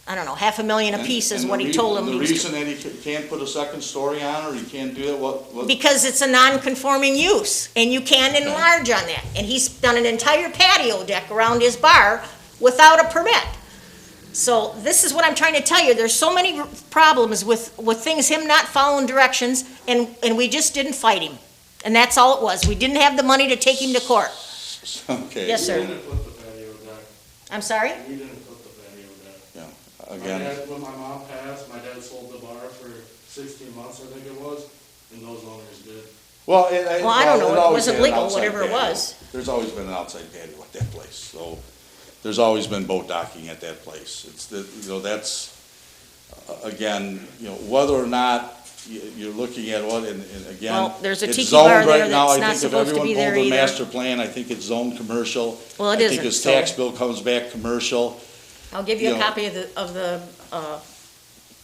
I don't know, $500,000 apiece is And what he told him. The reason that he can't put a second story on, or he can't do that, what? Because it's a non-conforming use, and you can't enlarge on that. And he's done an entire patio deck around his bar without a permit. So this is what I'm trying to tell you, there's so many problems with things, him not following directions, and we just didn't fight him. And that's all it was, we didn't have the money to take him to court. Okay. Yes, sir. We didn't put the patio deck. I'm sorry? We didn't put the patio deck. Yeah, My again, dad, when my mom passed, my dad sold the bar for 16 months, I think it was, and those owners did. well, Well, I don't know, it always wasn't had an legal, outside whatever it patio. was. There's always been an outside patio at that place, so there's always been boat docking at that place. It's the, you know, that's, again, you know, whether or not you're looking at what, and again, Well, there's a it's tiki bar zoned right there now. that's I not think if supposed to everyone be there pulled the either. master plan, I think it's zoned commercial. Well, it I think isn't, his so- tax bill comes back commercial. I'll give you You a know- copy of the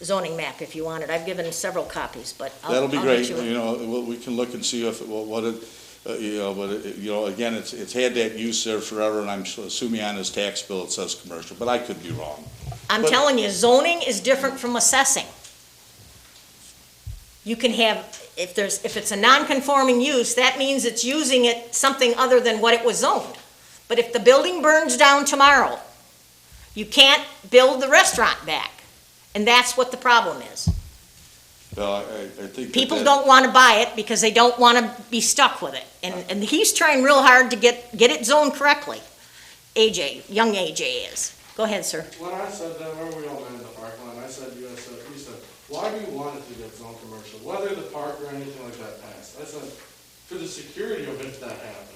zoning map if you want it. I've given several copies, but That'll be I'll great, get you you know, we can look and see if, what it, you know, but, you know, again, it's had that use there forever, and I'm assuming on his tax bill it says commercial, but I could be wrong. I'm But- telling you, zoning is different from assessing. You can have, if it's a non-conforming use, that means it's using it something other than what it was zoned. But if the building burns down tomorrow, you can't build the restaurant back. And that's what the problem is. Well, I think. People don't want to buy it because they don't want to be stuck with it. And he's trying real hard to get it zoned correctly. Young AJ is. Go ahead, sir. When I said that, when we all met in the parking lot, I said, you said, why do you want it to get zone commercial? Whether the park or anything like that passed. I said, for the security of if that happened.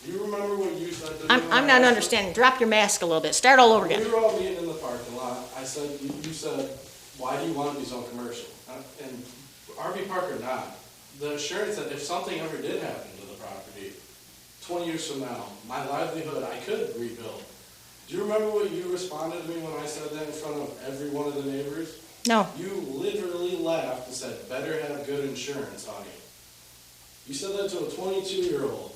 Do you remember what you said to me? when I'm I not asked understanding. Drop your mask a little bit. Start all over you? again. We were all meeting in the parking lot. I said, you said, why do you want it to be zone commercial? And RV park or not, the assurance that if something ever did happen to the property, 20 years from now, my livelihood, I could rebuild. Do you remember what you responded to me when I said that in front of every one of the neighbors? No. You literally laughed and said, better have good insurance, honey. You said that to a 22-year-old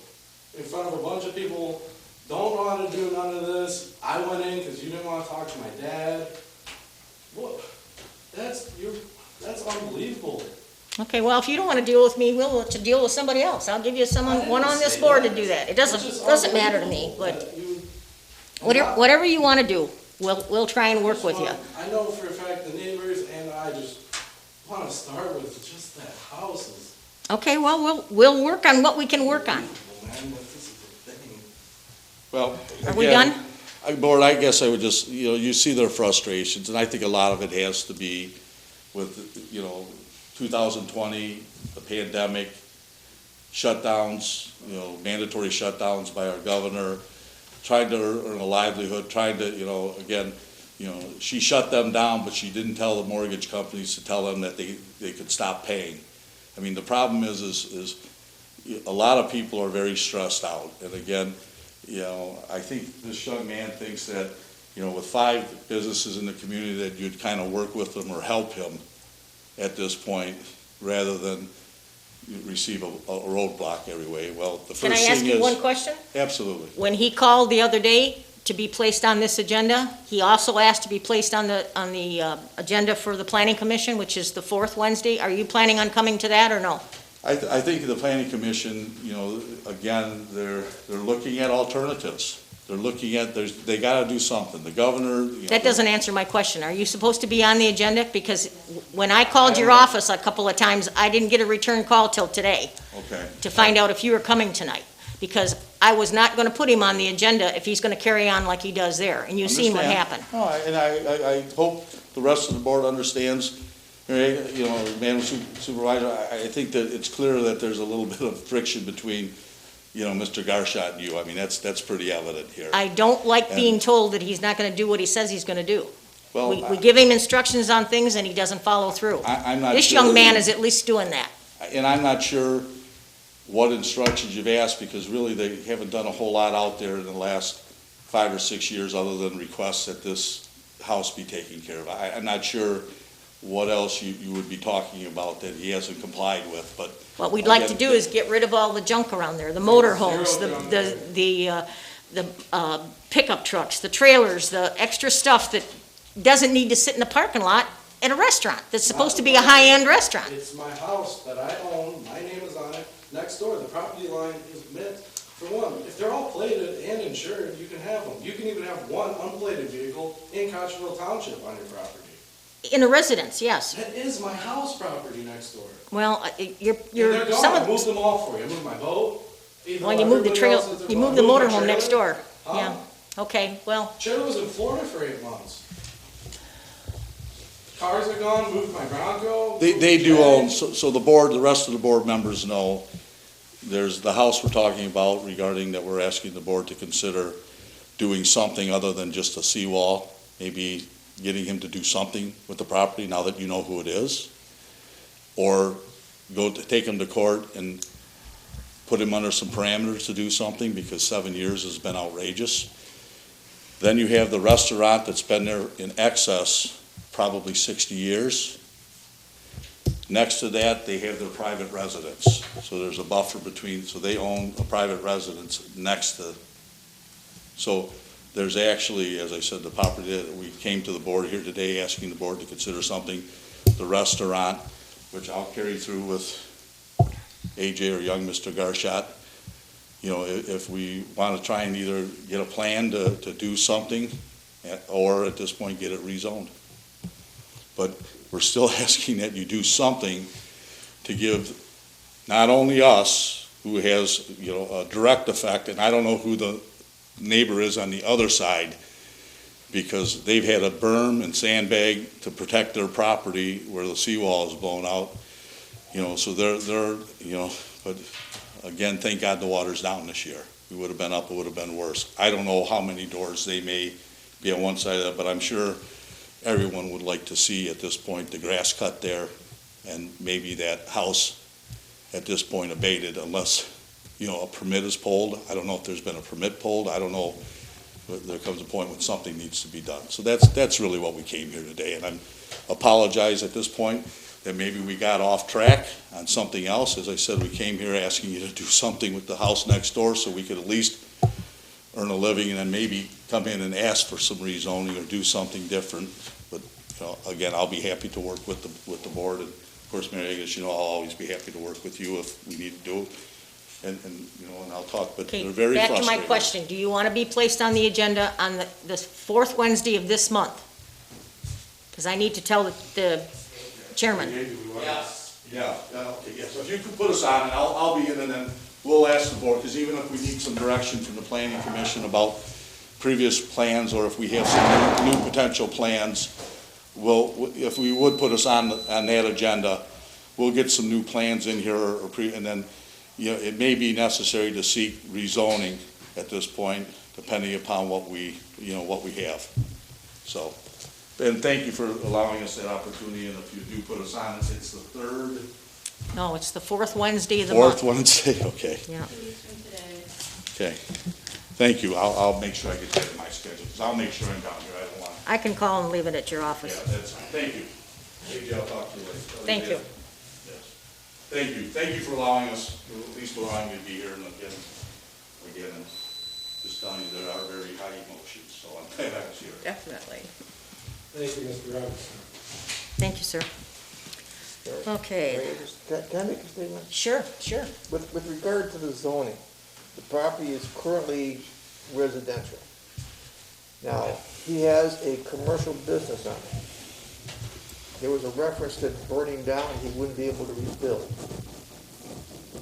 in front of a bunch of people, don't want to do none of this. I went in because you didn't want to talk to my dad. What? That's unbelievable. Okay, well, if you don't want to deal with me, we'll to deal with somebody else. I'll give you one on this board to do that. It doesn't matter to me, but whatever you want to do, we'll try and work with you. I know for a fact the neighbors and I just want to start with just that house is Okay, well, we'll work on what we can work on. unbelievable, man. This is the thing. Well, Are we again, done? Board, I guess I would just, you know, you see their frustrations, and I think a lot of it has to be with, you know, 2020, the pandemic, shutdowns, you know, mandatory shutdowns by our governor, trying to earn a livelihood, trying to, you know, again, you know, she shut them down, but she didn't tell the mortgage companies to tell them that they could stop paying. I mean, the problem is a lot of people are very stressed out, and again, you know, I think this young man thinks that, you know, with 5 businesses in the community that you'd kind of work with them or help him at this point, rather than receive a roadblock every way. Well, the first thing Can is. I ask you one question? Absolutely. When he called the other day to be placed on this agenda, he also asked to be placed on the agenda for the Planning Commission, which is the 4th Wednesday. Are you planning on coming to that or no? I think the planning commission, you know, again, they're looking at alternatives. They're looking at, they gotta do something. The governor, you know. That doesn't answer my question. Are you supposed to be on the agenda? Because when I called your office a couple of times, I didn't get a return call till today Okay. to find out if you were coming tonight. Because I was not gonna put him on the agenda if he's gonna carry on like he does there, and you've seen what Understand. happened. No, and I hope the rest of the board understands, you know, Madam Supervisor, I think that it's clear that there's a little bit of friction between, you know, Mr. Garshot and you. I mean, that's pretty evident here. I don't like And- being told that he's not gonna do what he says he's gonna do. Well, We give him instructions on things and he doesn't follow through. I'm not sure. This young man is at least doing that. And I'm not sure what instructions you've asked, because really they haven't done a whole lot out there in the last 5 or 6 years, other than requests that this house be taken care of. I'm not sure what else you would be talking about that he hasn't complied with, but. What we'd like to do is get rid of all the junk around there, the motor homes, the pickup trucks, the trailers, the extra stuff that doesn't need to sit in the parking lot at a restaurant, that's supposed to be a high-end restaurant. It's my house that I own, my name is on it, next door, the property line is meant for one. If they're all plated and insured, you can have them. You can even have one unplated vehicle in Cottrellville Township on your property. In a residence, yes. That is my house property next door. Well, And you're, they're gone. some I of, moved them all for you. I moved my boat. even well, though you moved the everybody trail, else says they're you gone. moved the Moved my motorhome next trailer. door. Huh? Yeah, okay, well, Trailer was in Florida for 8 months. Cars are gone, moved my Bronco. They moved do the own, Jag. so the board, the rest of the board members know, there's the house we're talking about regarding that we're asking the board to consider doing something other than just a seawall, maybe getting him to do something with the property now that you know who it is. Or take him to court and put him under some parameters to do something, because 7 years has been outrageous. Then you have the restaurant that's been there in excess, probably 60 years. Next to that, they have their private residence. So there's a buffer between, so they own a private residence next to. So there's actually, as I said, the property that we came to the board here today, asking the board to consider something, the restaurant, which I'll carry through with AJ or young Mr. Garshot. You know, if we want to try and either get a plan to do something, or at this point, get it rezoned. But we're still asking that you do something to give not only us, who has, you know, a direct effect, and I don't know who the neighbor is on the other side, because they've had a berm and sandbag to protect their property where the seawall is blown out. You know, so they're, you know, but again, thank God the water's down this year. We would have been up, it would have been worse. I don't know how many doors they may be on one side of that, but I'm sure everyone would like to see at this point the grass cut there, and maybe that house at this point abated, unless, you know, a permit is pulled. I don't know if there's been a permit pulled. I don't know. But there comes a point when something needs to be done. So that's really what we came here today, and I apologize at this point that maybe we got off track on something else. As I said, we came here asking you to do something with the house next door so we could at least earn a living, and then maybe come in and ask for some rezoning or do something different. But, you know, again, I'll be happy to work with the board, and of course, Mary Agnes, you know, I'll always be happy to work with you if we need to do it. And you know, and I'll talk, but okay, they're very back frustrated. to my question. Do you want to be placed on the agenda on the fourth Wednesday of this month? Because I need to tell the chairman. Yes. Yeah, okay, yes. So if you could put us on, and I'll be in, and then we'll ask the board, because even if we need some direction from the planning commission about previous plans, or if we have some new potential plans, if we would put us on that agenda, we'll get some new plans in here, and then, you know, it may be necessary to seek rezoning at this point, depending upon what we have. So, and thank you for allowing us that opportunity, and if you do put us on, it's the third. No, it's the fourth Wednesday of the month. Fourth Wednesday, okay. Yeah. 2 weeks from today. Okay, thank you. I'll make sure I get that in my schedule, because I'll make sure I'm down here. I don't want, I can call and leave it at your yeah, office. that's fine. Thank you. AJ, I'll talk to you later. Thank you. Yes. Thank you. Thank you for allowing us, at least allowing me to be here, and again, just telling you there are very high emotions, so I'm glad I was here. Definitely. Thank you, Mr. Robinson. Thank you, sir. Okay, Can I make a statement? sure. With regard to the zoning, the property is currently residential. Now, he has a commercial business on it. There was a reference to burning down, he wouldn't be able to rebuild.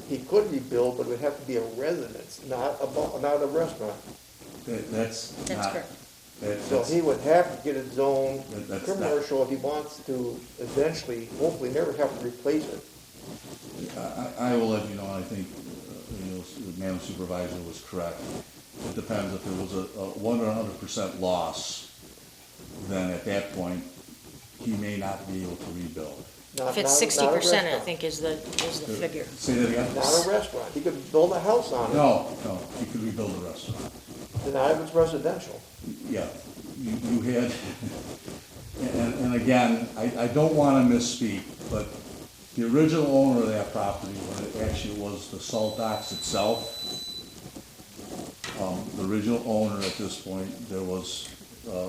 He could rebuild, but it would have to be a residence, not a restaurant. That's That's not, correct. So he would have to get it zoned That's not- commercial if he wants to eventually, hopefully never have to replace it. I will let you know, I think, the Madam Supervisor was correct. It depends if there was a 100% loss, then at that point, he may not be able to rebuild. Not- If it's not a 60%, I restaurant. think is the figure. Say that again? Not a restaurant, he could build a house on it, No, he could rebuild a restaurant. not if it's residential. Yeah, you had, and again, I don't wanna misspeak, but the original owner of that property, when it actually was the salt docks itself, the original owner at this point, there was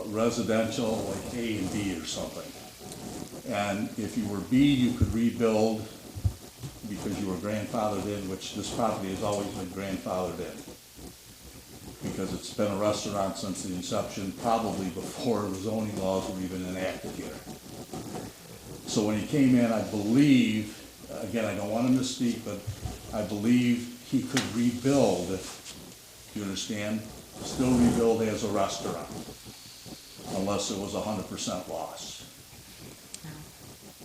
residential, like A and B or something. And if you were B, you could rebuild because you were grandfathered in, which this property has always been grandfathered in. Because it's been a restaurant since the inception, probably before the zoning laws were even enacted here. So when he came in, I believe, again, I don't want to misspeak, but I believe he could rebuild, you understand? Still rebuild as a restaurant, unless it was 100% loss.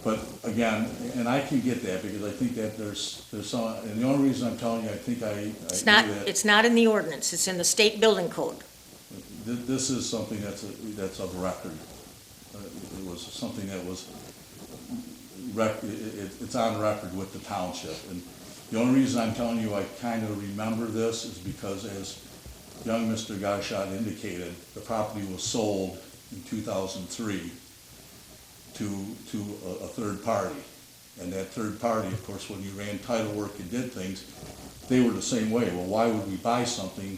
But again, and I can get that, because I think that there's some, and the only reason I'm telling you, I think I It's knew not, that. it's not in the ordinance, it's in the state building code. This is something that's of record. It was something that was, it's on record with the township. And the only reason I'm telling you I kind of remember this is because, as young Mr. Garshot indicated, the property was sold in 2003 to a third party. And that third party, of course, when you ran title work and did things, they were the same way. Well, why would we buy something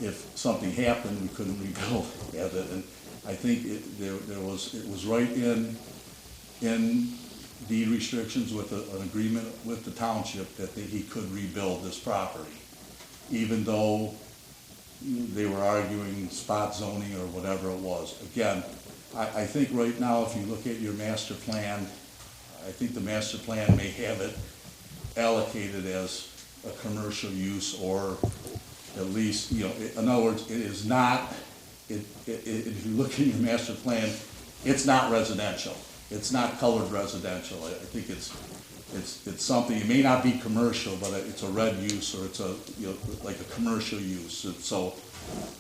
if something happened, we couldn't rebuild it? And I think it was right in deed restrictions with an agreement with the township that he could rebuild this property, even though they were arguing spot zoning or whatever it was. Again, I think right now, if you look at your master plan, I think the master plan may have it allocated as a commercial use, or at least, in other words, it is not, if you look at your master plan, it's not residential. It's not colored residential. I think it's something, it may not be commercial, but it's a red use, or it's like a commercial use. And so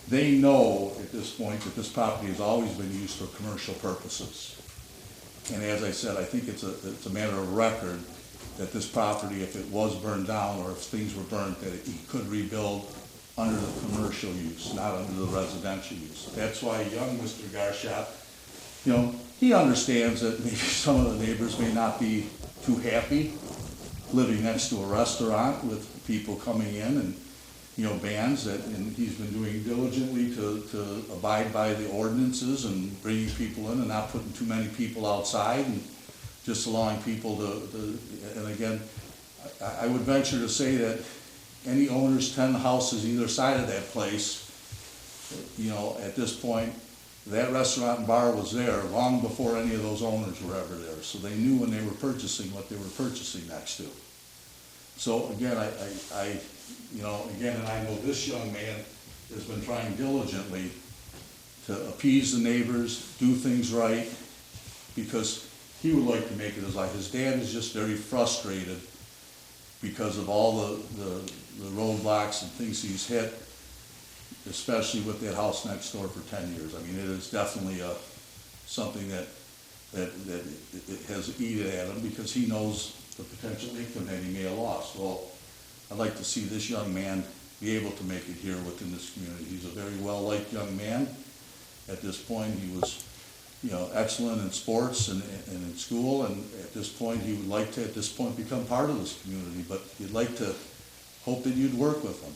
they know at this point that this property has always been used for commercial purposes. And as I said, I think it's a matter of record that this property, if it was burned down or if things were burnt, that he could rebuild under the commercial use, not under the residential use. That's why young Mr. Garshot, he understands that maybe some of the neighbors may not be too happy living next to a restaurant with people coming in and, bands and he's been doing diligently to abide by the ordinances and bringing people in and not putting too many people outside and just allowing people to and again, I would venture to say that any owners, 10 houses either side of that place, at this point, that restaurant and bar was there long before any of those owners were ever there. So they knew when they were purchasing what they were purchasing next to. So again, and I know this young man has been trying diligently to appease the neighbors, do things right, because he would like to make it his life. His dad is just very frustrated because of all the roadblocks and things he's hit, especially with that house next door for 10 years. I mean, it is definitely something that it has eaten at him, because he knows the potential income that he may have lost. Well, I'd like to see this young man be able to make it here within this community. He's a very well-liked young man. At this point, he was, excellent in sports and in school, and at this point, he would like to, become part of this community, but he'd like to hope that you'd work with him.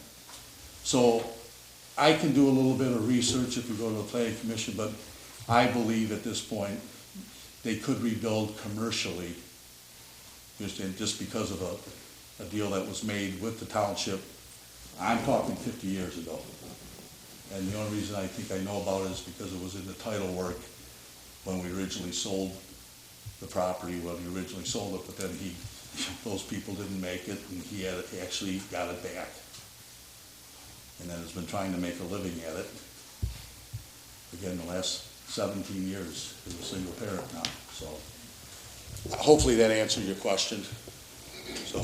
So I can do a little bit of research if we go to the planning commission, but I believe at this point, they could rebuild commercially, just because of a deal that was made with the township. I'm talking 50 years ago. And the only reason I think I know about it is because it was in the title work when we originally sold the property, when we originally sold it, but then those people didn't make it, and he actually got it back. And then has been trying to make a living at it. Again, the last 17 years as a single parent now, so. Hopefully that answered your question. So,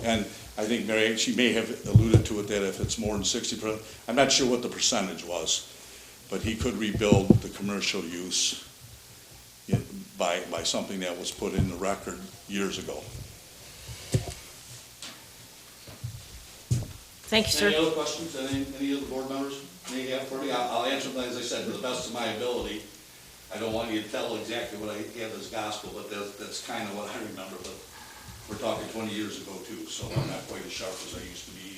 and I think Mary Ann, she may have alluded to it, that if it's more than 60%, I'm not sure what the percentage was, but he could rebuild the commercial use by something that was put in the record years ago. Thank you, sir. Any other questions, any of the board members may have for me? I'll answer them, as I said, to the best of my ability. I don't want you to tell exactly what I have as gospel, but that's kind of what I remember, but we're talking 20 years ago too, so I'm not quite as sharp as I used to be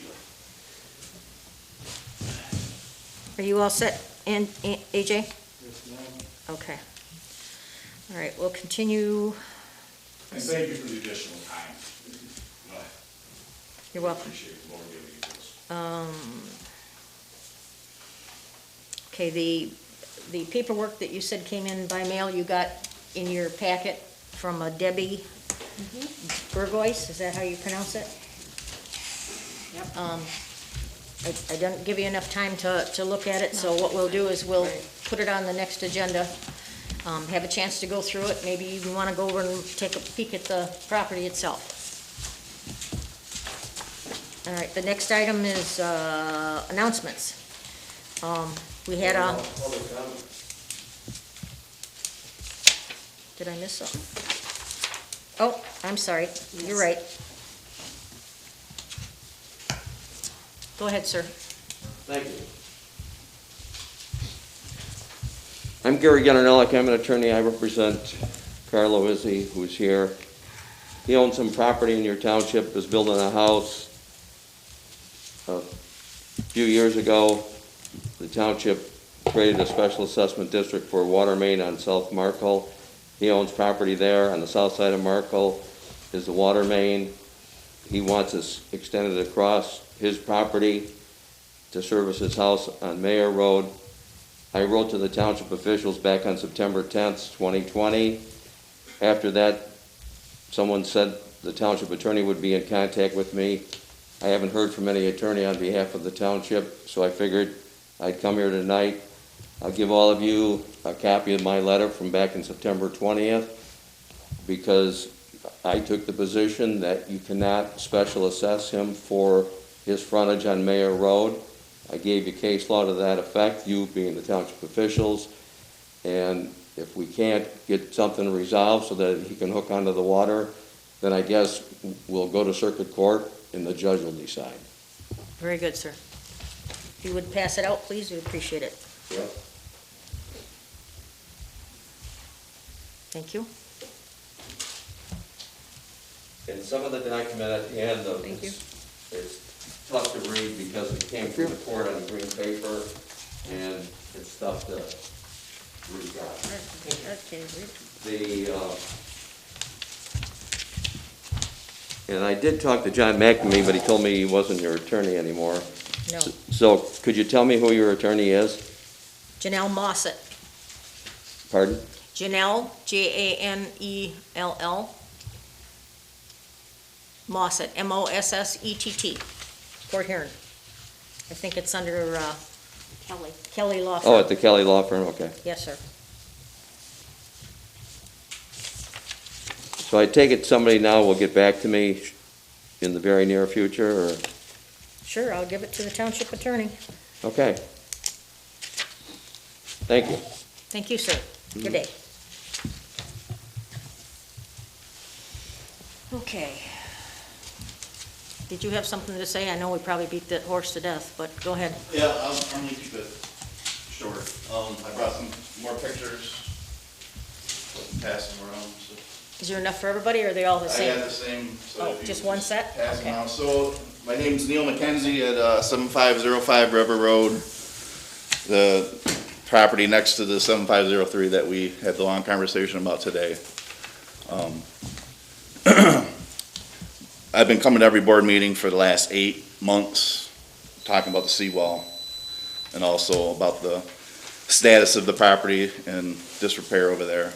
either. Are you all set, AJ? Yes, ma'am. Okay. All right, we'll continue. And thank you for the additional time. You're welcome. Appreciate the board giving you this. Okay, the paperwork that you said came in by mail, you got in your packet from Debbie Burgoyce, is that how you pronounce it? Yep. I didn't give you enough time to look at it, so what we'll do is we'll put it on the next agenda, have a chance to go through it, maybe you want to go over and take a peek at the property itself. All right, the next item is announcements. We had a... Did I miss something? Oh, I'm sorry, you're right. Go ahead, sir. Thank you. I'm Gary Ganarellik. I'm an attorney. I represent Carlo Izzi, who's here. He owns some property in your township, is building a house. A few years ago, the township created a special assessment district for a water main on South Markle. He owns property there on the south side of Markle is the water main. He wants us extended across his property to service his house on Mayor Road. I wrote to the township officials back on September 10th, 2020. After that, someone said the township attorney would be in contact with me. I haven't heard from any attorney on behalf of the township, so I figured I'd come here tonight. I'll give all of you a copy of my letter from back in September 20th, because I took the position that you cannot special assess him for his frontage on Mayor Road. I gave you case law to that effect, you being the township officials, and if we can't get something resolved so that he can hook onto the water, then I guess we'll go to circuit court and the judge will decide. Very good, sir. If you would pass it out, please, we'd appreciate it. Yep. Thank you. And some of the document at the end of Thank you. it's tough to read because it came from the court on green paper and it's tough to read out. And I did talk to John McNamee, but he told me he wasn't your attorney anymore. No. So could you tell me who your attorney is? Janelle Mossett. Pardon? Janelle, Janell. Mossett, Mossett, Port Huron. I think it's under Kelly Law Firm. Oh, at the Kelly Law Firm, okay. Yes, sir. So I take it somebody now will get back to me in the very near future, or? Sure, I'll give it to the township attorney. Okay. Thank you. Thank you, sir. Good day. Okay. Did you have something to say? I know we probably beat that horse to death, but go ahead. Yeah, I'm gonna keep it short. I brought some more pictures, pass them around, so. Is there enough for everybody, or are they all the I same? got the same, so. Oh, if you just could one set? Pass them Okay. around. So, my name's Neil McKenzie at 7505 River Road. The property next to the 7503 that we had the long conversation about today. I've been coming to every board meeting for the last 8 months, talking about the seawall. and also about the status of the property and disrepair over there.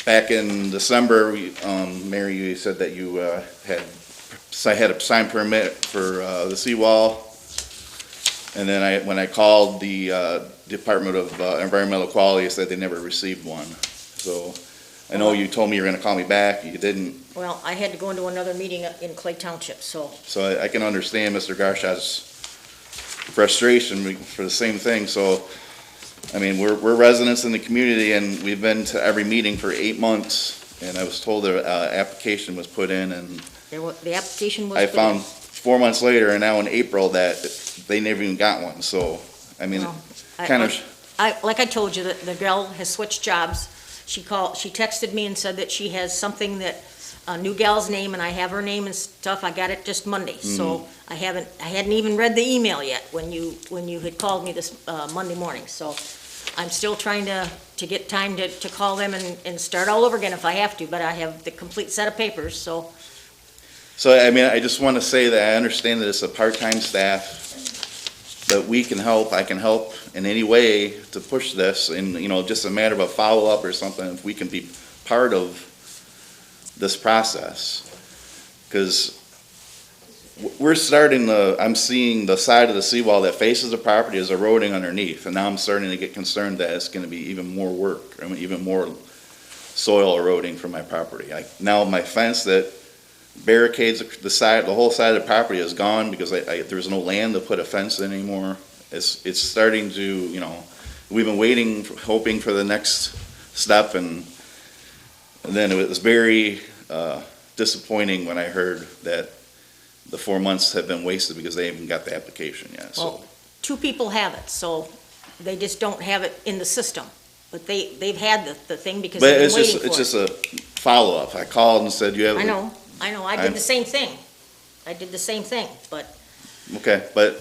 Back in December, Mary, you said that you had a sign permit for the seawall. And then when I called the Department of Environmental Quality, they said they never received one. So I know you told me you were gonna call me back, you didn't. Well, I had to go into another meeting in Clay Township, so, So I can understand Mr. Garshaw's frustration for the same thing. So, I mean, we're residents in the community, and we've been to every meeting for 8 months, and I was told the application was put in, and the application was. I put in. found 4 months later, and now in April, that they never even got one. So, I mean, Well, kind of, like I told you, the girl has switched jobs. She texted me and said that she has something that, a new gal's name, and I have her name and stuff. I got it just Monday, so I hadn't even read the email yet when you had called me this, Monday morning. So I'm still trying to get time to call them and start all over again if I have to, but I have the complete set of papers, so. So, I mean, I just want to say that I understand that it's a part-time staff, that we can help, I can help in any way to push this, and, you know, just a matter of a follow-up or something, if we can be part of this process. Because we're I'm seeing the side of the seawall that faces the property is eroding underneath, and now I'm starting to get concerned that it's going to be even more work, I mean, even more soil eroding from my property. Now my fence that barricades the whole side of the property is gone because there's no land to put a fence in anymore. It's starting to, you know, we've been waiting, hoping for the next step, and then it was very disappointing when I heard that the 4 months have been wasted because they haven't got the application yet. So, Well, 2 people have it, so they just don't have it in the system. But they've had the thing because but they've been waiting it's for just it. a follow-up. I called and said, you have. I know, I did the same thing. But Okay, but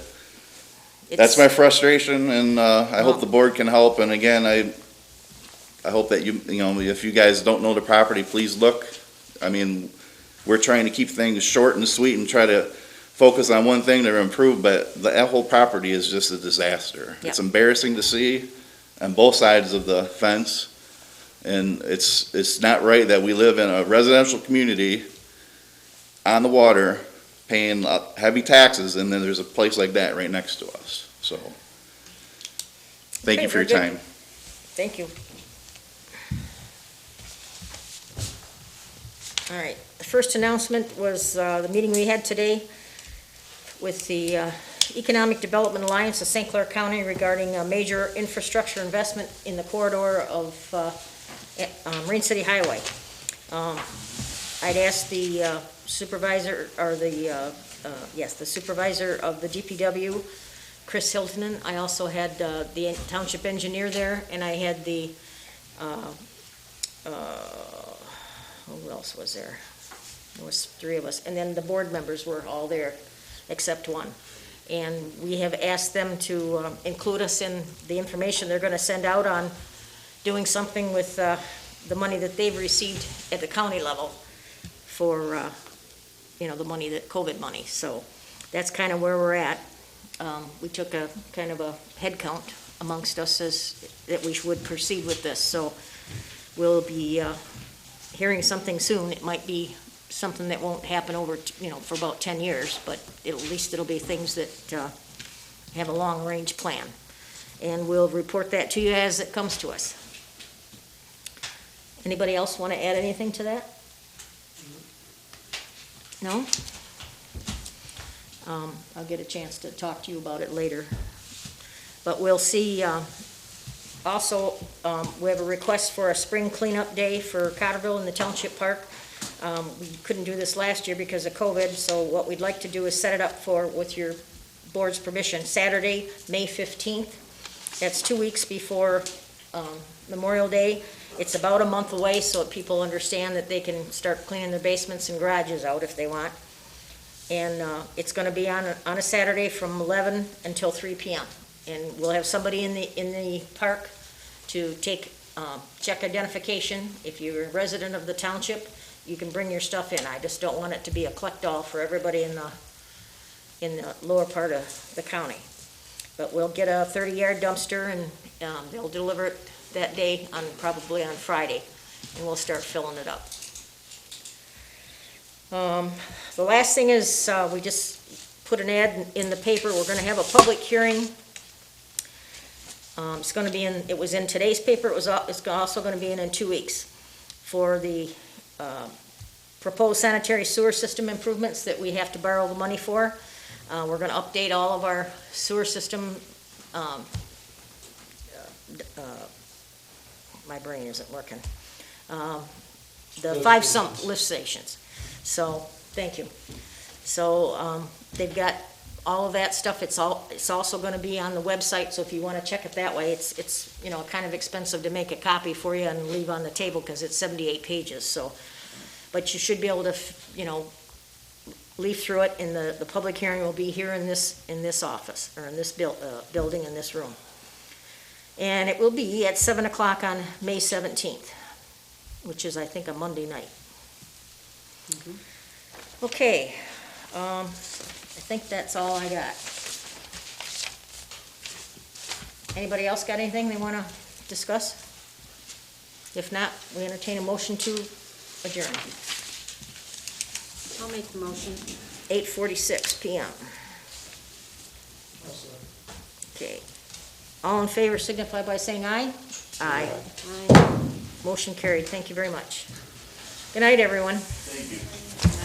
it's. that's my frustration, and I hope Well- the board can help. And again, I hope that you know, if you guys don't know the property, please look. I mean, we're trying to keep things short and sweet and try to focus on one thing to improve, but that whole property is just a disaster. Yep. It's embarrassing to see on both sides of the fence, and it's not right that we live in a residential community on the water, paying heavy taxes, and then there's a place like that right next to us. So, thank you Okay, for your very good. time. Thank you. All right, the first announcement was the meeting we had today with the Economic Development Alliance of St. Clair County regarding a major infrastructure investment in the corridor of Marine City Highway. I'd asked the supervisor, or the supervisor of the DPW, Chris Hiltonen. I also had the township engineer there, and I had the who else was there? There was 3 of us, and then the board members were all there, except one. And we have asked them to include us in the information they're gonna send out on doing something with the money that they've received at the county level for, the money, that COVID money. So that's kind of where we're at. We took a kind of a head count amongst us that we would proceed with this. So we'll be hearing something soon. It might be something that won't happen over, for about 10 years, but at least it'll be things that have a long-range plan. And we'll report that to you as it comes to us. Anybody else want to add anything to that? No? I'll get a chance to talk to you about it later. But we'll see, also, we have a request for a spring cleanup day for Cotterville in the Township Park. We couldn't do this last year because of COVID, so what we'd like to do is set it up for, with your board's permission, Saturday, May 15th. That's 2 weeks before Memorial Day. It's about a month away, so that people understand that they can start cleaning their basements and garages out if they want. And it's gonna be on a Saturday from 11 until 3 p.m. And we'll have somebody in the park to take check identification. If you're a resident of the township, you can bring your stuff in. I just don't want it to be a collect-all for everybody in in the lower part of the county. But we'll get a 30-yard dumpster, and they'll deliver it that day, probably on Friday, and we'll start filling it up. The last thing is, we just put an ad in the paper. We're gonna have a public hearing. It's gonna be in, it was in today's paper, it's also gonna be in 2 weeks, for the proposed sanitary sewer system improvements that we have to borrow the money for. We're gonna update all of our sewer system, my brain isn't working. The 5 sump lift stations. So, thank you. So, they've got all of that stuff. It's also gonna be on the website, so if you wanna check it that way, it's, you know, kind of expensive to make a copy for you and leave on the table, because it's 78 pages, so. But you should be able to, you know, leaf through it, and the public hearing will be here in this office, or in this building, in this room. And it will be at 7 o'clock on May 17th, which is, I think, a Monday night. Okay, I think that's all I got. Anybody else got anything they want to discuss? If not, we entertain a motion to adjourn. I'll make the motion. 8:46 PM. Okay. All in favor signify by saying aye. Aye. Aye. Motion carried. Thank you very much. Good night, everyone. Thank you.